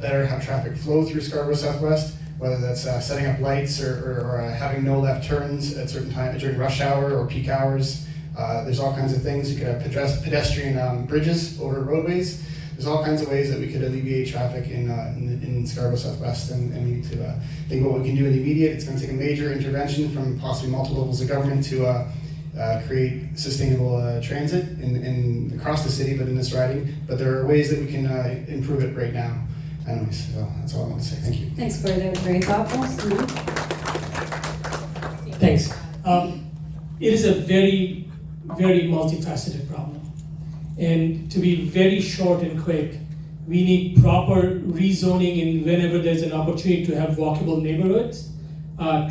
better have traffic flow through Scarborough Southwest, whether that's setting up lights or having no left turns at certain times during rush hour or peak hours. There's all kinds of things. You could have pedestrian bridges over roadways. There's all kinds of ways that we could alleviate traffic in Scarborough Southwest, and we need to think about what we can do in the immediate. It's going to take a major intervention from possibly multiple levels of government to create sustainable transit across the city, but in this riding. But there are ways that we can improve it right now. Anyways, so that's all I want to say. Thank you. Thanks, Corey. That was very thoughtful. Thanks. It is a very, very multifaceted problem. And to be very short and quick, we need proper rezoning in whenever there's an opportunity to have walkable neighborhoods.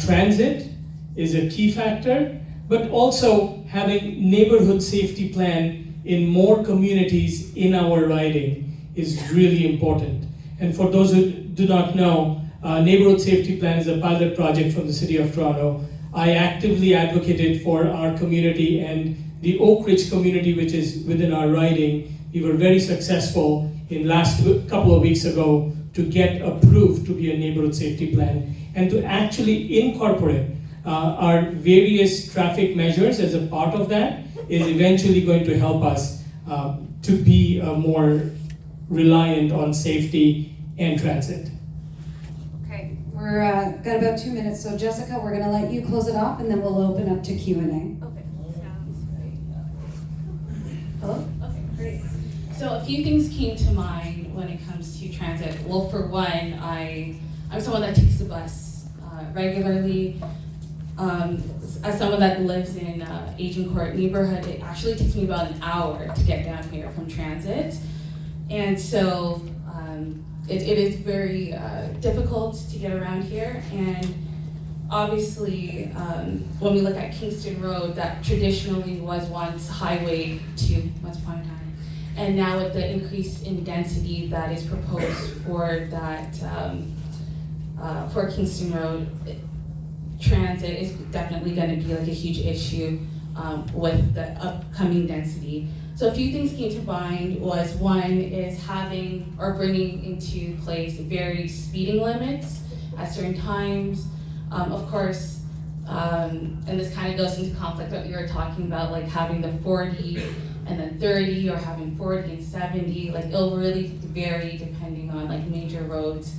Transit is a key factor, but also having neighborhood safety plan in more communities in our riding is really important. And for those who do not know, neighborhood safety plan is a pilot project from the City of Toronto. I actively advocated for our community and the Oak Ridge community, which is within our riding. We were very successful in last couple of weeks ago to get approved to be a neighborhood safety plan and to actually incorporate our various traffic measures as a part of that is eventually going to help us to be more reliant on safety and transit. Okay, we're got about 2 minutes, so Jessica, we're gonna let you close it off and then we'll open up to Q&A. Okay, sounds great. Hello? Okay, great. So a few things came to mind when it comes to transit. Well, for one, I'm someone that takes the bus regularly. As someone that lives in Agent Court neighborhood, it actually takes me about an hour to get down here from transit. And so it is very difficult to get around here. And obviously, when we look at Kingston Road, that traditionally was once Highway 2, once upon a time. And now with the increase in density that is proposed for that, for Kingston Road, transit is definitely going to be like a huge issue with the upcoming density. So a few things came to mind was one is having or bringing into place varied speeding limits at certain times. Of course, and this kind of goes into conflict that we were talking about, like having the 40 and then 30 or having 40 and 70, like it'll really vary depending on like major roads.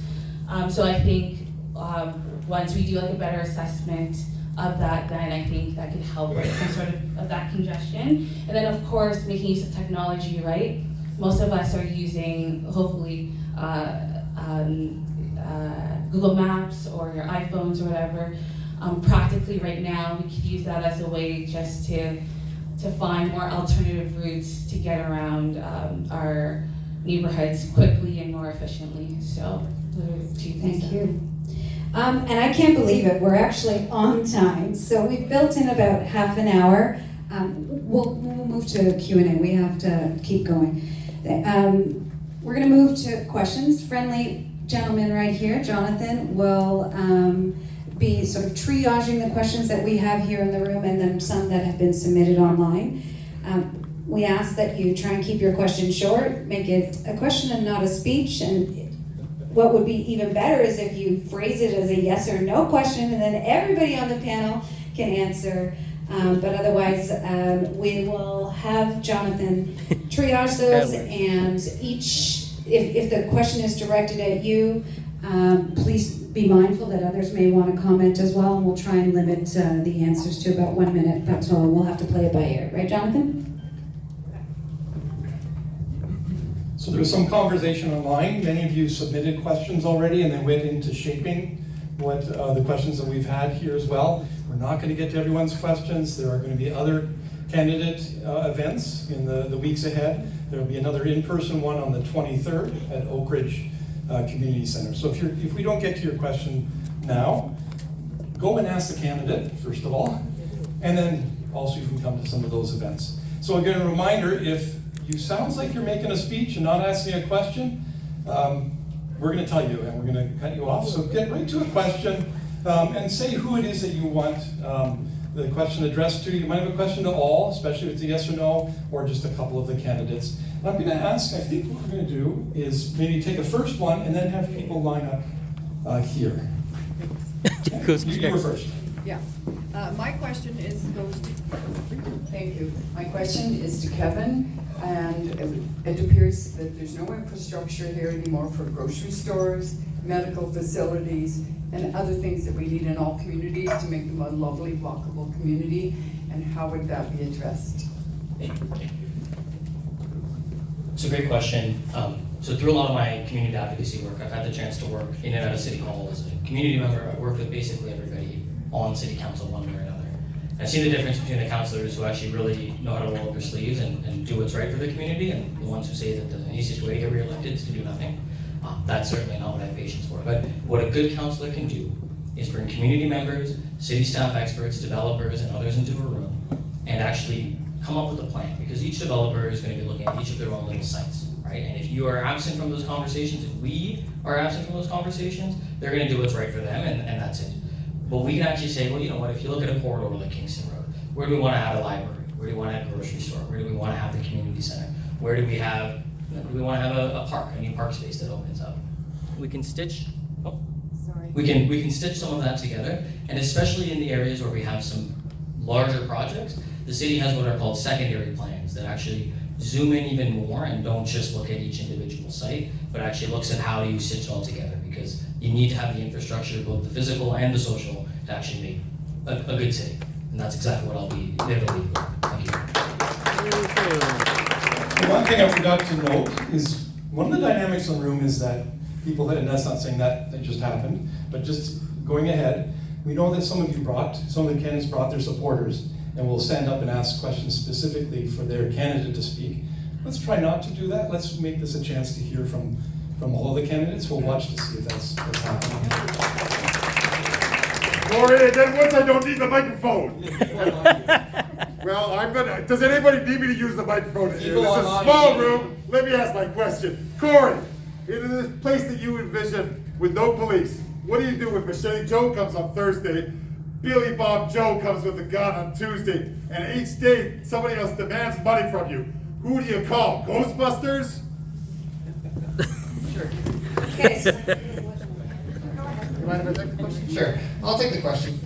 So I think once we do like a better assessment of that, then I think that could help with some sort of that congestion. And then of course, making use of technology, right? Most of us are using, hopefully, Google Maps or your iPhones or whatever. Practically right now, we could use that as a way just to find more alternative routes to get around our neighborhoods quickly and more efficiently. So those are the two things. Thank you. And I can't believe it, we're actually on time. So we've built in about half an hour. We'll move to Q&A, we have to keep going. We're gonna move to questions. Friendly gentleman right here, Jonathan, will be sort of triaging the questions that we have here in the room and then some that have been submitted online. We ask that you try and keep your question short, make it a question and not a speech, and what would be even better is if you phrase it as a yes or no question and then everybody on the panel can answer. But otherwise, we will have Jonathan triage those, and if the question is directed at you, please be mindful that others may want to comment as well, and we'll try and limit the answers to about 1 minute, but we'll have to play it by ear. Right, Jonathan? So there's some conversation online. Many of you submitted questions already and then went into shaping what the questions that we've had here as well. We're not going to get to everyone's questions. There are going to be other candidate events in the weeks ahead. There will be another in-person one on the 23rd at Oak Ridge Community Center. So if we don't get to your question now, go and ask the candidate, first of all, and then also you can come to some of those events. So again, a reminder, if you sounds like you're making a speech and not asking a question, we're going to tell you and we're going to cut you off. So get right to a question and say who it is that you want the question addressed to. You might have a question to all, especially if it's a yes or no, or just a couple of the candidates. And I'm going to ask, I think what we're going to do is maybe take a first one and then have people line up here. You were first. Yeah. My question goes to, thank you. My question is to Kevin, and it appears that there's no infrastructure here anymore for grocery stores, medical facilities, and other things that we need in all communities to make them a lovely, walkable community, and how would that be addressed? It's a great question. So through a lot of my community advocacy work, I've had the chance to work in and out of City Hall as a community member. I work with basically everybody on city council one way or another. I've seen the difference between the councillors who actually really know how to roll up their sleeves and do what's right for the community, and the ones who say that the easiest way to get re-elected is to do nothing. That's certainly not what I have patience for. But what a good councillor can do is bring community members, city staff experts, developers, and others into a room and actually come up with a plan, because each developer is going to be looking at each of their own little sites, right? And if you are absent from those conversations, if we are absent from those conversations, they're going to do what's right for them, and that's it. But we can actually say, well, you know what, if you look at a corridor like Kingston Road, where do we want to have a library? Where do we want to have a grocery store? Where do we want to have the community center? Where do we have, do we want to have a park, a new park space that opens up? We can stitch, we can stitch some of that together, and especially in the areas where we have some larger projects, the city has what are called secondary plans that actually zoom in even more and don't just look at each individual site, but actually looks at how you stitch it all together, because you need to have the infrastructure, both the physical and the social, to actually make a good city. And that's exactly what I'll be there to lead with. Thank you. One thing I forgot to note is one of the dynamics in the room is that people, and that's not saying that just happened, but just going ahead, we know that some of the candidates brought their supporters, and will stand up and ask questions specifically for their candidate to speak. Let's try not to do that. Let's make this a chance to hear from all the candidates. We'll watch to see if that's happening. Corey, and then once I don't need the microphone. Well, does anybody need me to use the microphone in here? This is a small room. Let me ask my question. Corey, in this place that you envision with no police, what do you do if Machete Joe comes on Thursday, Billy Bob Joe comes with a gun on Tuesday, and each day somebody else demands money from you? Who do you call? Ghostbusters? Sure. Okay. You mind if I take the question? Sure. I'll take the question.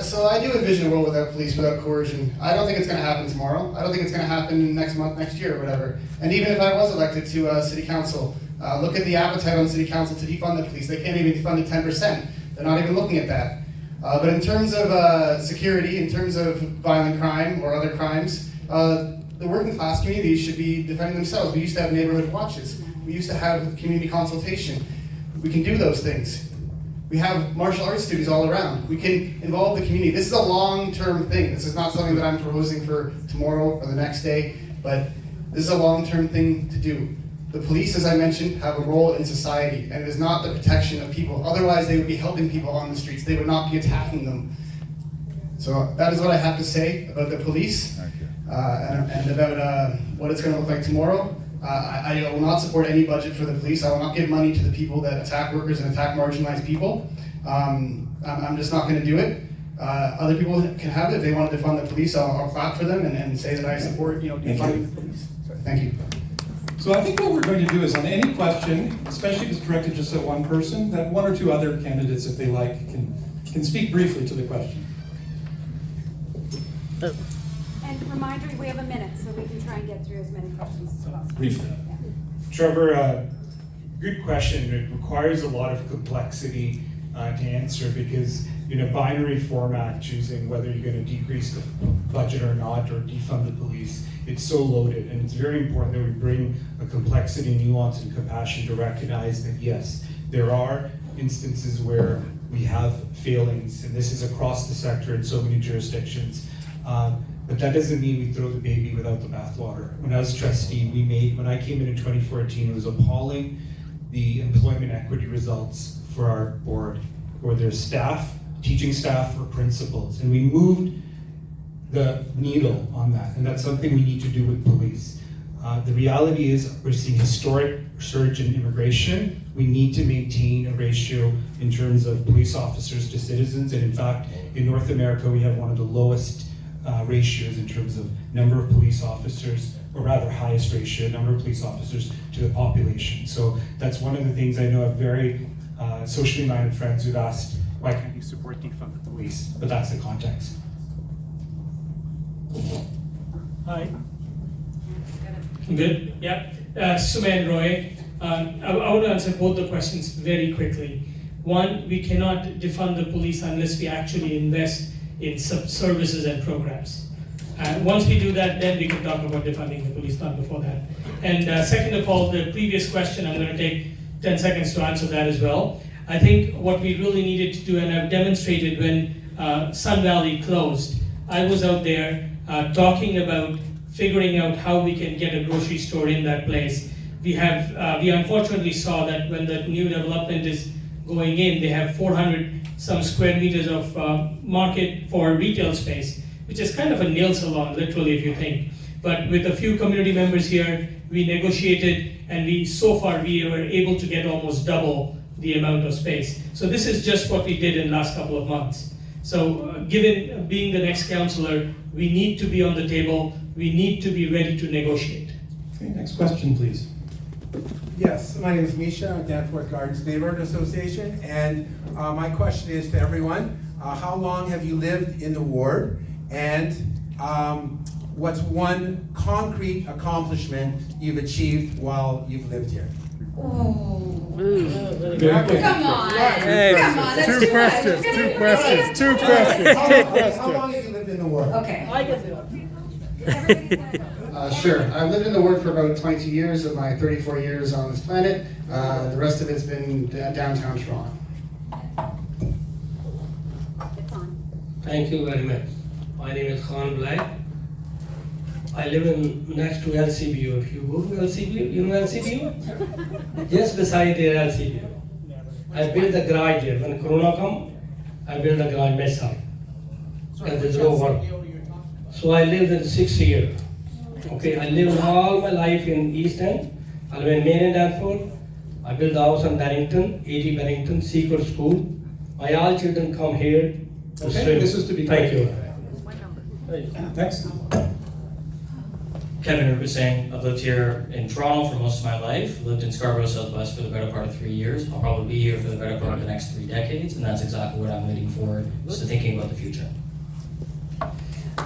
So I do envision a world without police, without coercion. I don't think it's going to happen tomorrow. I don't think it's going to happen next month, next year, or whatever. And even if I was elected to city council, look at the appetite on city council to defund the police. They can't even defund it 10%. They're not even looking at that. But in terms of security, in terms of violent crime or other crimes, the working class communities should be defending themselves. We used to have neighborhood watches. We used to have community consultation. We can do those things. We have martial arts studios all around. We can involve the community. This is a long-term thing. This is not something that I'm proposing for tomorrow or the next day, but this is a long-term thing to do. The police, as I mentioned, have a role in society, and it is not the protection of people. Otherwise, they would be helping people on the streets. They would not be attacking them. So that is what I have to say about the police and about what it's going to look like tomorrow. I will not support any budget for the police. I will not give money to the people that attack workers and attack marginalized people. I'm just not going to do it. Other people can have it. If they want to defund the police, I'll clap for them and say that I support defunding the police. So, thank you. So I think what we're going to do is on any question, especially if it's directed just at one person, that one or two other candidates, if they like, can speak briefly to the question. And reminder, we have a minute, so we can try and get through as many questions as possible. Briefly. Yeah. Trevor, good question. It requires a lot of complexity to answer, because in a binary format, choosing whether you're going to decrease the budget or not, or defund the police, it's so loaded, and it's very important that we bring a complexity, nuance, and compassion to recognize that yes, there are instances where we have failings, and this is across the sector in so many jurisdictions. But that doesn't mean we throw the baby without the bathwater. When I was trustee, when I came in 2014, it was appalling, the employment equity results for our board, where there's staff, teaching staff, or principals, and we moved the needle on that, and that's something we need to do with police. The reality is we're seeing historic surge in immigration. We need to maintain a ratio in terms of police officers to citizens, and in fact, in North America, we have one of the lowest ratios in terms of number of police officers, or rather highest ratio, number of police officers to the population. So that's one of the things. I know of very socially minded friends who've asked, why can't you support defund the police? But that's the context. Hi. Good. Yeah. Suman Roy. I want to answer both the questions very quickly. One, we cannot defund the police unless we actually invest in services and programs. Once we do that, then we can talk about defunding the police, not before that. And second of all, the previous question, I'm going to take 10 seconds to answer that as well. I think what we really needed to do, and I've demonstrated when Sun Valley closed, I was out there talking about figuring out how we can get a grocery store in that place. We unfortunately saw that when the new development is going in, they have 400 some square meters of market for retail space, which is kind of a nail salon, literally, if you think. But with a few community members here, we negotiated, and so far we were able to get almost double the amount of space. So this is just what we did in the last couple of months. So given being the next councillor, we need to be on the table, we need to be ready to negotiate. Okay, next question, please. Yes, my name is Misha, I'm Danforth Gardens Neighborhood Association, and my question is to everyone, how long have you lived in the ward, and what's one concrete accomplishment you've achieved while you've lived here? Oh. Come on. Hey, come on, that's two questions. How long have you lived in the ward? Okay. I can do it. Sure. I've lived in the ward for about 22 years of my 34 years on this planet. The rest of it's been downtown Toronto. Thank you very much. My name is Khan Black. I live next to LCBU. If you go to LCBU, you know LCBU? Just beside their LCBU. I built a garage there. When Corona come, I built a garage myself. And there's no work. So I lived in 6 years. Okay, I lived all my life in East End. I live in Main and Danforth. I built a house in Barrington, 80 Barrington, secret school. My all children come here to swim. This is to be Thank you. Next. Kevin Rubisang, I've lived here in Toronto for most of my life, lived in Scarborough Southwest for the better part of 3 years. I'll probably be here for the better part of the next 3 decades, and that's exactly what I'm leading forward, just to thinking about the future.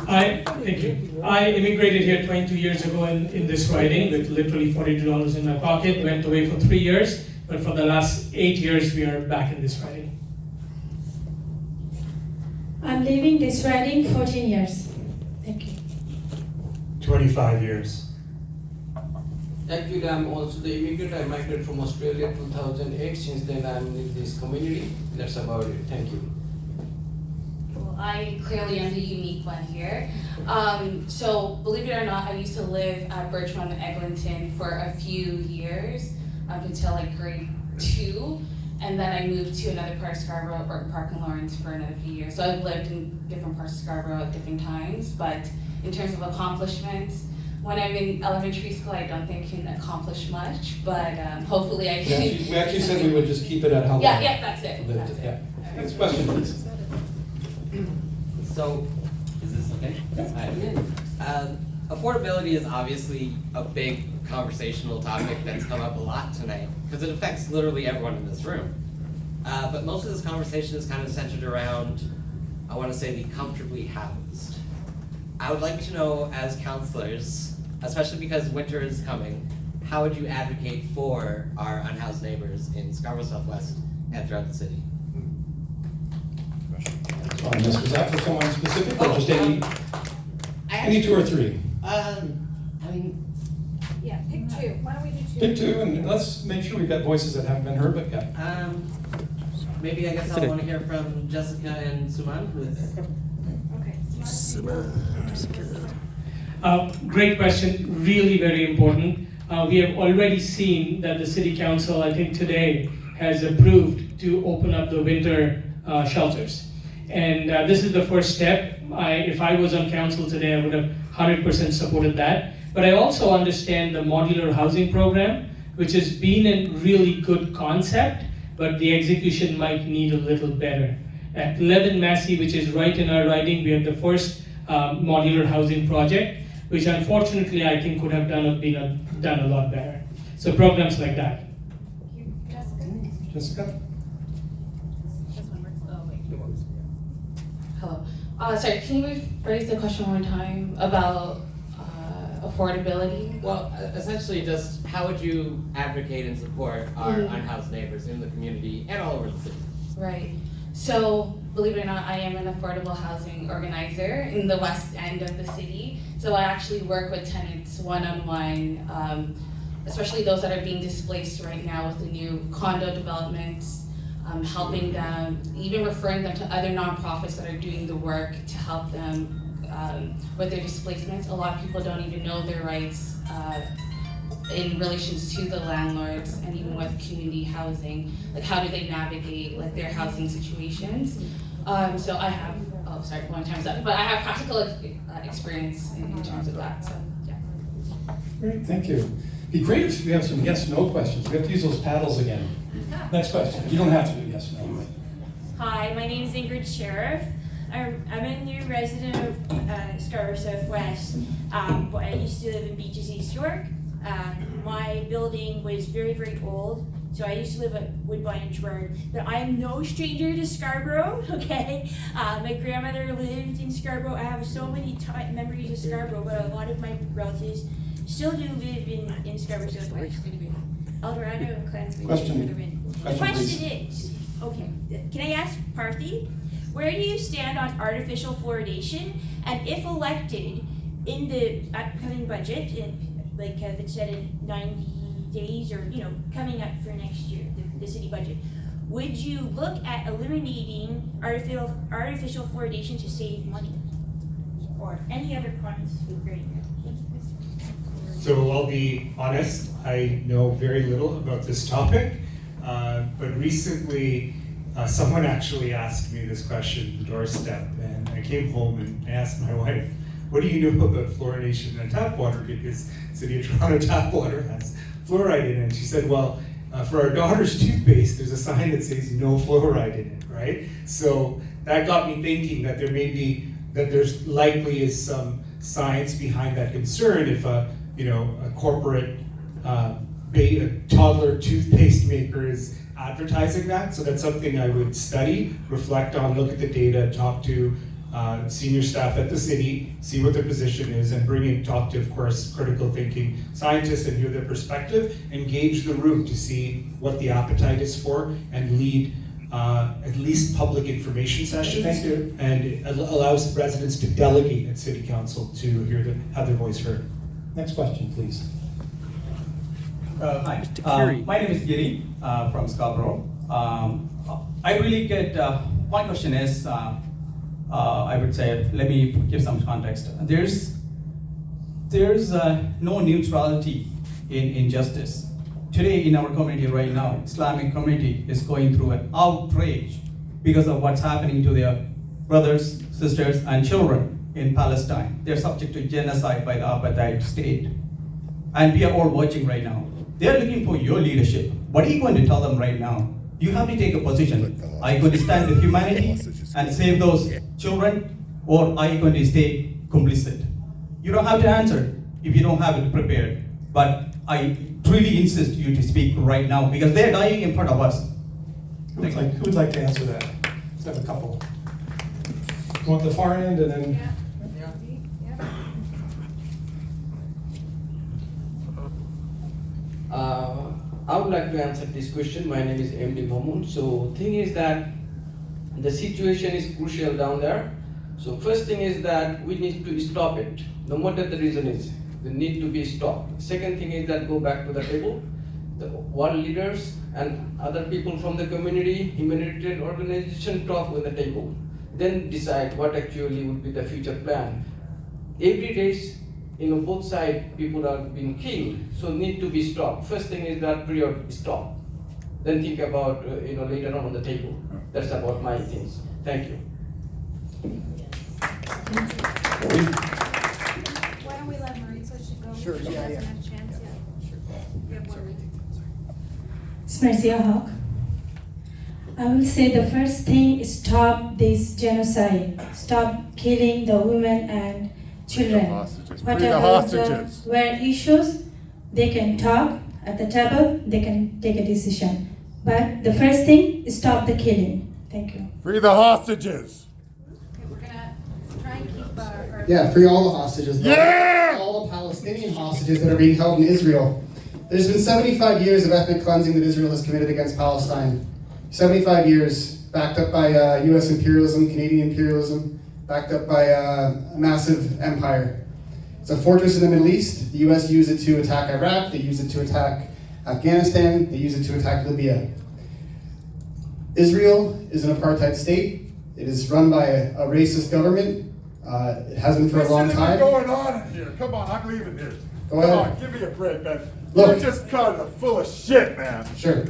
Thank you. I immigrated here 22 years ago in this riding with literally $42 in my pocket, went away for 3 years, but for the last 8 years we are back in this riding. I'm living this riding 14 years. Thank you. 25 years. Actually, I'm also the immigrant. I migrated from Australia 2008. Since then, I'm in this community. That's about it. Thank you. Well, I clearly am the unique one here. So, believe it or not, I used to live at Birchmount and Eglinton for a few years, up until like grade 2. And then I moved to another part of Scarborough, Burton Park and Lawrence, for another few years. So I've lived in different parts of Scarborough at different times, but in terms of accomplishments, when I'm in elementary school, I don't think I can accomplish much, but hopefully I can. We actually said we would just keep it at how long. Yeah, that's it. Lived it. Yeah. Next question, please. So, is this okay? Hi. Affordability is obviously a big conversational topic that's come up a lot tonight, because it affects literally everyone in this room. But most of this conversation is kind of centered around, I want to say, the comfortably housed. I would like to know, as counselors, especially because winter is coming, how would you advocate for our unhoused neighbors in Scarborough Southwest and throughout the city? Was that for someone specific, or just any 2 or 3? I mean, Yeah, pick 2. Why don't we do 2? Pick 2, and let's make sure we've got voices that haven't been heard, but yeah. Maybe I guess I'll want to hear from Jessica and Suman, who is. Great question, really very important. We have already seen that the City Council, I think today, has approved to open up the winter shelters. And this is the first step. If I was on council today, I would have 100% supported that. But I also understand the modular housing program, which has been a really good concept, but the execution might need a little better. At 11 Massey, which is right in our riding, we have the first modular housing project, which unfortunately I think could have done a lot better. So programs like that. Jessica? Hello. Sorry, can you rephrase the question one more time about affordability? Well, essentially just how would you advocate and support our unhoused neighbors in the community and all over the city? Right. So, believe it or not, I am an affordable housing organizer in the west end of the city. So I actually work with tenants one-on-one, especially those that are being displaced right now with the new condo developments. helping them, even referring them to other nonprofits that are doing the work to help them with their displacements. A lot of people don't even know their rights in relations to the landlords, and even with community housing, like how do they navigate like their housing situations. So I have, oh sorry, my time's up, but I have practical experience in terms of that, so yeah. Great, thank you. Be great if we have some yes/no questions. We have to use those paddles again. Next question. You don't have to do yes/no. Hi, my name is Ingrid Sheriff. I'm a new resident of Scarborough Southwest, but I used to live in Beaches, East York. My building was very, very old, so I used to live at Woodbine and Gerard. But I am no stranger to Scarborough, okay? My grandmother lived in Scarborough. I have so many memories of Scarborough, but a lot of my relatives still do live in Scarborough Southwest. Eldorado and Clansman. The question is, okay, can I ask Parthy, where do you stand on artificial fluoridation? And if elected in the upcoming budget, like it said in 90 days or, coming up for next year, the city budget, would you look at eliminating artificial fluoridation to save money? Or any other comments would be great. So I'll be honest, I know very little about this topic, but recently someone actually asked me this question at the doorstep, and I came home and asked my wife, what do you know about fluoridation in tap water? Because City of Toronto tap water has fluoride in it. And she said, well, for our daughter's toothpaste, there's a sign that says no fluoride in it, right? So that got me thinking that there's likely is some science behind that concern if a corporate toddler toothpaste maker is advertising that. So that's something I would study, reflect on, look at the data, talk to senior staff at the city, see what their position is, and talk to, of course, critical thinking scientists and hear their perspective, engage the room to see what the appetite is for, and lead at least public information sessions. Thank you. And it allows residents to delegate at City Council to have their voice heard. Next question, please. Hi, my name is Giri from Scarborough. I really get, my question is, I would say, let me give some context. There's no neutrality in justice. Today in our community right now, Islamic community is going through an outrage because of what's happening to their brothers, sisters, and children in Palestine. They're subject to genocide by the apartheid state. And we are all watching right now. They're looking for your leadership. What are you going to tell them right now? You have to take a position. Are you going to stand with humanity and save those children, or are you going to stay complicit? You don't have to answer if you don't have it prepared. But I really insist you to speak right now because they're dying in front of us. Who would like to answer that? Let's have a couple. Go at the far end and then. I would like to answer this question. My name is MD Mamun. So thing is that the situation is crucial down there. So first thing is that we need to stop it. No matter the reason is, they need to be stopped. Second thing is that go back to the table. The world leaders and other people from the community, humanitarian organization talk with the table. Then decide what actually would be the future plan. Every day, both sides, people are being killed, so need to be stopped. First thing is that period, stop. Then think about, later on the table. That's about my things. Thank you. Why don't we let Maritza go? Sure, She yeah. doesn't have a chance yet. We have one. It's Marcia Hawk. I will say the first thing is stop this genocide. Stop killing the women and children. Whatever were issues, they can talk at the table, they can take a decision. But the first thing is stop the killing. Thank you. Free the hostages. Okay, we're gonna try and keep our Yeah, free all the hostages. Yeah! All the Palestinian hostages that are being held in Israel. There's been 75 years of ethnic cleansing that Israel has committed against Palestine. 75 years, backed up by US imperialism, Canadian imperialism, backed up by a massive empire. It's a fortress in the Middle East. The US used it to attack Iraq, they used it to attack Afghanistan, they used it to attack Libya. Israel is an apartheid state. It is run by a racist government. It has been for a long time. What's going on in here? Come on, I'm leaving here. Go Come ahead. on, give me a break, man. Look. You're just kind of full of shit, man. Sure.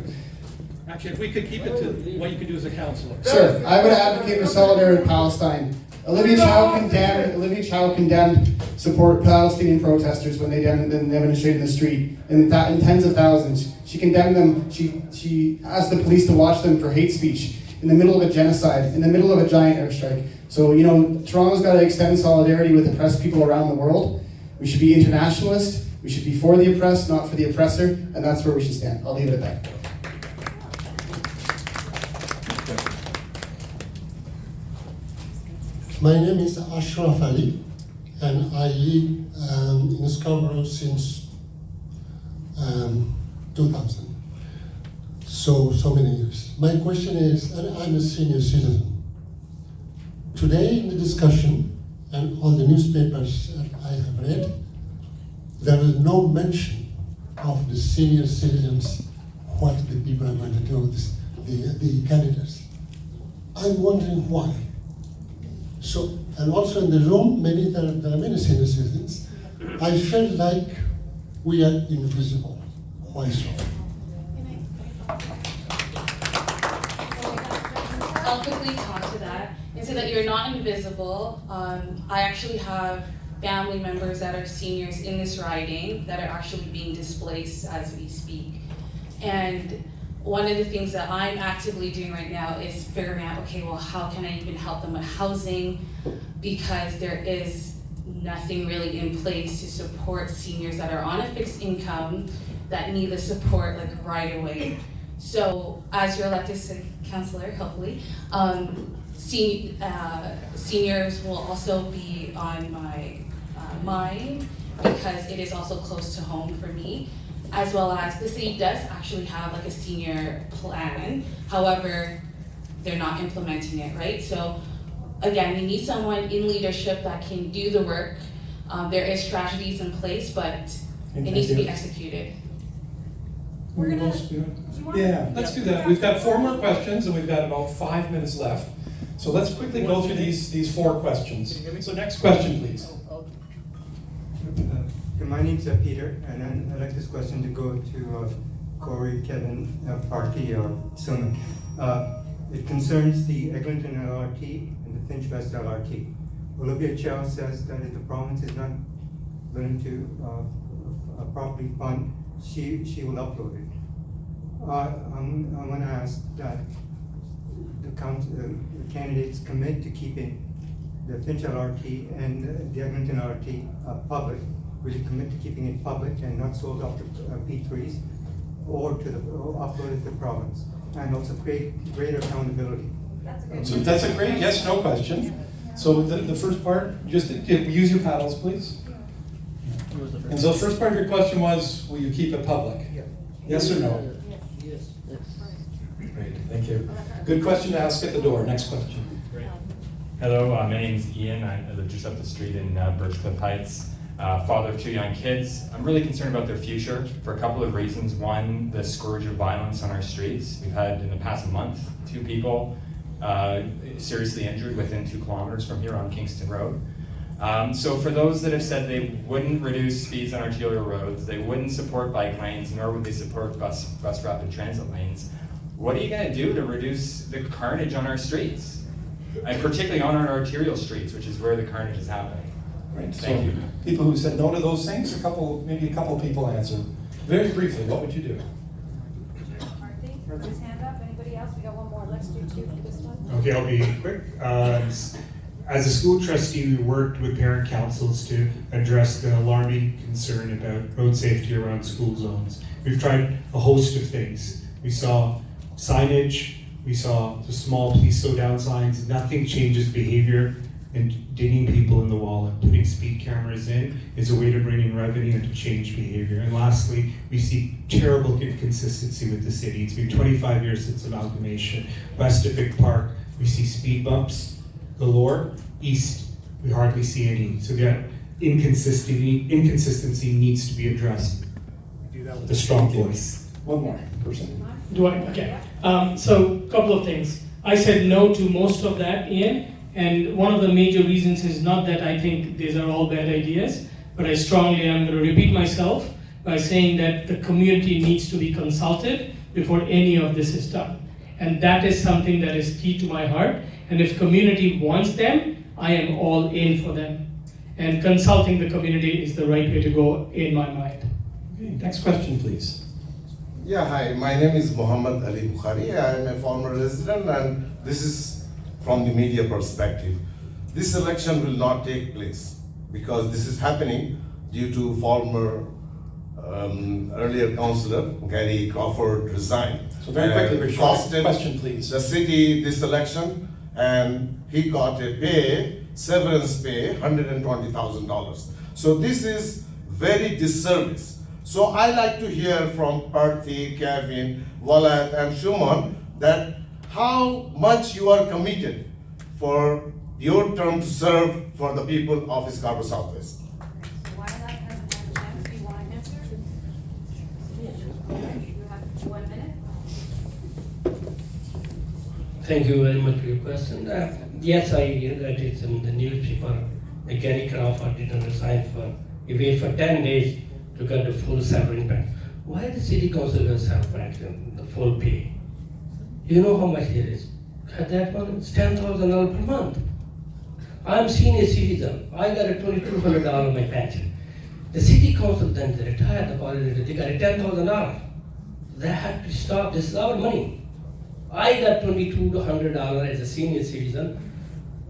Actually, if we could keep it to what you can do as a counselor. Sure. I would advocate for solidarity with Palestine. Olivia Chow condemned support Palestinian protesters when they demonstrated in the street in tens of thousands. She condemned them. She asked the police to watch them for hate speech in the middle of a genocide, in the middle of a giant airstrike. So, you know, Toronto's got to extend solidarity with oppressed people around the world. We should be internationalist. We should be for the oppressed, not for the oppressor, and that's where we should stand. I'll leave it at that. My name is Ashraf Ali, and I live in Scarborough since 2000. So many years. My question is, and I'm a senior citizen. Today in the discussion and all the newspapers that I have read, there is no mention of the senior citizens, what the people are going to do with the candidates. I'm wondering why. So, and also in the room, there are many senior citizens. I felt like we are invisible. Why so? I'll quickly talk to that and say that you're not invisible. I actually have family members that are seniors in this riding that are actually being displaced as we speak. And one of the things that I'm actively doing right now is figuring out, okay, well, how can I even help them with housing? Because there is nothing really in place to support seniors that are on a fixed income that need the support like right away. So as your elected city councillor, hopefully, seniors will also be on my mind because it is also close to home for me, as well as the city does actually have like a senior plan. However, they're not implementing it, right? So again, we need someone in leadership that can do the work. There is strategies in place, but it needs to be executed. We're gonna, yeah, let's do that. We've got 4 more questions and we've got about 5 minutes left. So let's quickly go through these 4 questions. So next question, please. My name's Peter, and I'd like this question to go to Corey, Kevin, Parky, or Suman. It concerns the Eglinton LRT and the Finch West LRT. Olivia Chow says that if the province is not willing to properly fund, she will upload it. I'm going to ask that the candidates commit to keeping the Finch LRT and the Eglinton LRT public. Will you commit to keeping it public and not sold off to P3s or uploaded to the province? And also create greater accountability. So that's a great yes/no question. So the first part, just use your paddles, please. And so the first part of your question was, will you keep it public? Yes or no? Yes. Great, thank you. Good question to ask at the door. Next question. Hello, my name is Ian. I live just up the street in Birchcliff Heights. Father of 2 young kids. I'm really concerned about their future for a couple of reasons. One, the scourge of violence on our streets. We've had in the past month 2 people seriously injured within 2 kilometers from here on Kingston Road. So for those that have said they wouldn't reduce speeds on arterial roads, they wouldn't support bike lanes, nor would they support bus rapid transit lanes, what are you going to do to reduce the carnage on our streets? And particularly on our arterial streets, which is where the carnage is happening. Right. Thank you. People who said no to those things, maybe a couple people answered. Very briefly, what would you do? Martha, his hand up. Anybody else? We got one more. Let's do 2 for this one. Okay, I'll be quick. As a school trustee, we worked with parent councils to address the alarming concern about road safety around school zones. We've tried a host of things. We saw signage, we saw the small please slow down signs. Nothing changes behavior, and digging people in the wall and putting speed cameras in is a way to bring in revenue and to change behavior. And lastly, we see terrible inconsistency with the city. It's been 25 years since amalgamation. West of Vic Park, we see speed bumps galore. East, we hardly see any. So that inconsistency needs to be addressed with a strong voice. One more person. Do I? Okay. So, a couple of things. I said no to most of that, Ian, and one of the major reasons is not that I think these are all bad ideas, but I strongly am going to repeat myself by saying that the community needs to be consulted before any of this is done. And that is something that is key to my heart. And if community wants them, I am all in for them. And consulting the community is the right way to go in my mind. Okay, next question, please. Yeah, hi, my name is Muhammad Ali Bukhari. I am a former resident, and this is from the media perspective. This election will not take place because this is happening due to former earlier councillor Gary Crawford resigned. So very quickly, Richard, costed question, please. the city this election, and he got a severance pay, $120,000. So this is very disservice. So I like to hear from Parthi, Kevin, Walad, and Shuman that how much you are committed for your term to serve for the people of Scarborough Southwest. Thank you very much for your question. Yes, I read it in the newspaper. Gary Crawford didn't resign he waited for 10 days to get the full salary back. Why the city council will have back the full pay? You know how much it is? At that one, it's $10,000 per month. I'm senior citizen. I got a $2,200 my pension. The city council then they retired the politician, they got a $10,000. They had to stop. This is our money. I got $2,200 as a senior citizen.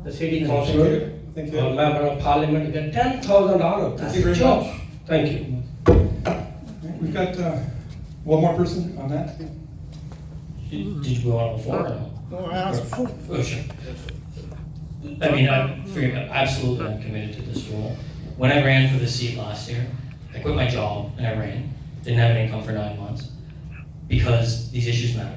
The city councilor or member of parliament got $10,000. That's a job. Thank you. We've got one more person on that. Did you go on before? No, I asked before. Oh, sure. I mean, absolutely I'm committed to this role. When I ran for the seat last year, I quit my job and I ran. Didn't have an income for 9 months because these issues matter.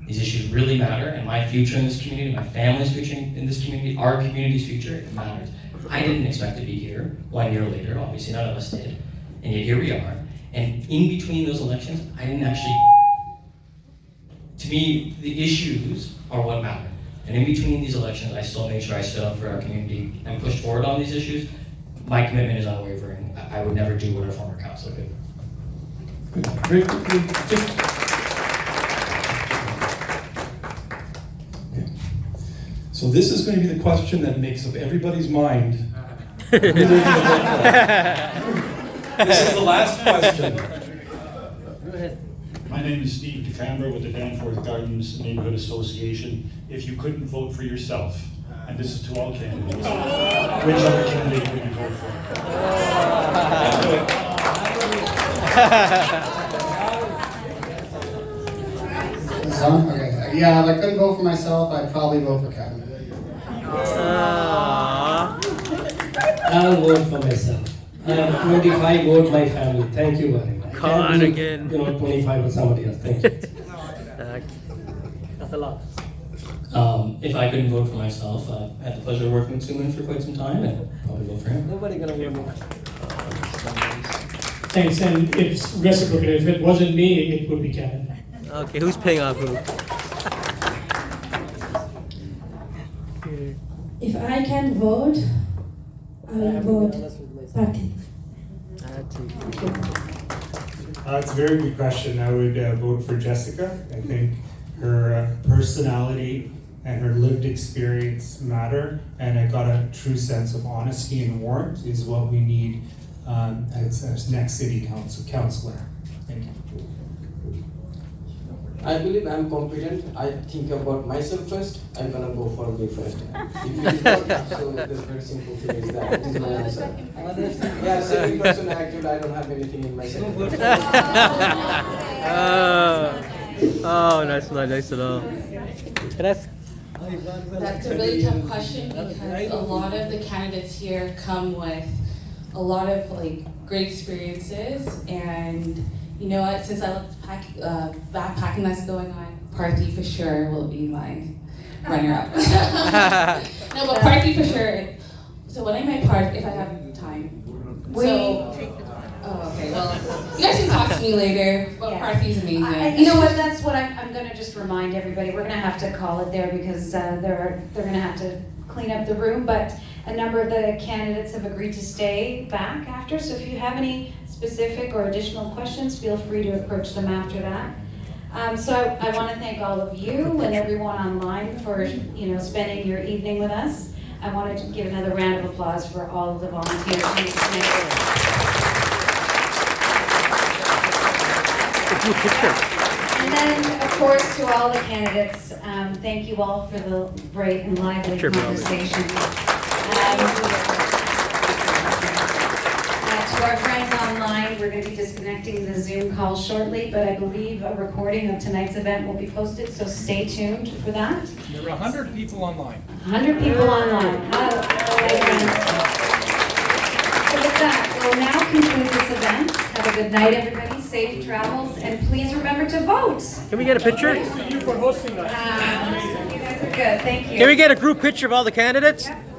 These issues really matter, and my future in this community, my family's future in this community, our community's future, it matters. I didn't expect to be here 1 year later, obviously none of us did, and yet here we are. And in between those elections, I didn't actually, to me, the issues are what matter. And in between these elections, I still made sure I stood up for our community and pushed forward on these issues. My commitment is unwavering. I would never do what a former councilor did. So this is going to be the question that makes up everybody's mind. Who they're going to vote for. This is the last question. Go ahead. My name is Steve DeCambra with the Danforth Gardens Neighborhood Association. If you couldn't vote for yourself, and this is to all candidates, which other candidate would you vote for? Okay. Yeah, if I couldn't vote for myself, I'd probably vote for Kevin. I'll vote for myself. I have 25 vote my family. Thank you very much. Come on again. 25 for somebody else. Thank you. That's a lot. If I couldn't vote for myself, I had the pleasure of working with Suman for quite some time, and probably vote for him. Nobody gonna win. Thanks, and it's reciprocal. If it wasn't me, it would be Kevin. Okay, who's paying off who? If I can vote, I will vote Parthi. It's a very good question. I would vote for Jessica. I think her personality and her lived experience matter, and I got a true sense of honesty and warmth is what we need as next city councilor. Thank you. I believe I'm competent. I think about myself first. I'm gonna go for me first. If it is not, so the very simple thing is that it is my answer. Yeah, second person actually I don't have anything in my second person. That's not nice at all. That's a really tough question because a lot of the candidates here come with a lot of great experiences, and you know what, since I love backpacking that's going on, Parthi for sure will be my runner-up. No, but Parthi for sure. So when I make Parthi, if I have time. Oh, okay, well, you guys can talk to me later, but Party's amazing. You know what, that's what I'm gonna just remind everybody, we're gonna have to call it there because they're gonna have to clean up the room, but a number of the candidates have agreed to stay back after, so if you have any specific or additional questions, feel free to approach them after that. So I want to thank all of you and everyone online for spending your evening with us. I wanted to give another round of applause for all of the volunteers. And then, of course, to all the candidates, thank you all for the great and lively conversation. To our friends online, we're going to be disconnecting the Zoom call shortly, but I believe a recording of tonight's event will be posted, so stay tuned for that. There were 100 people online. 100 people online. So with that, we'll now conclude this event. Have a good night, everybody. Safe travels, and please remember to vote. Can we get a picture? Thanks to you for hosting us. You guys are good. Thank you. Can we get a group picture of all the candidates? Yep.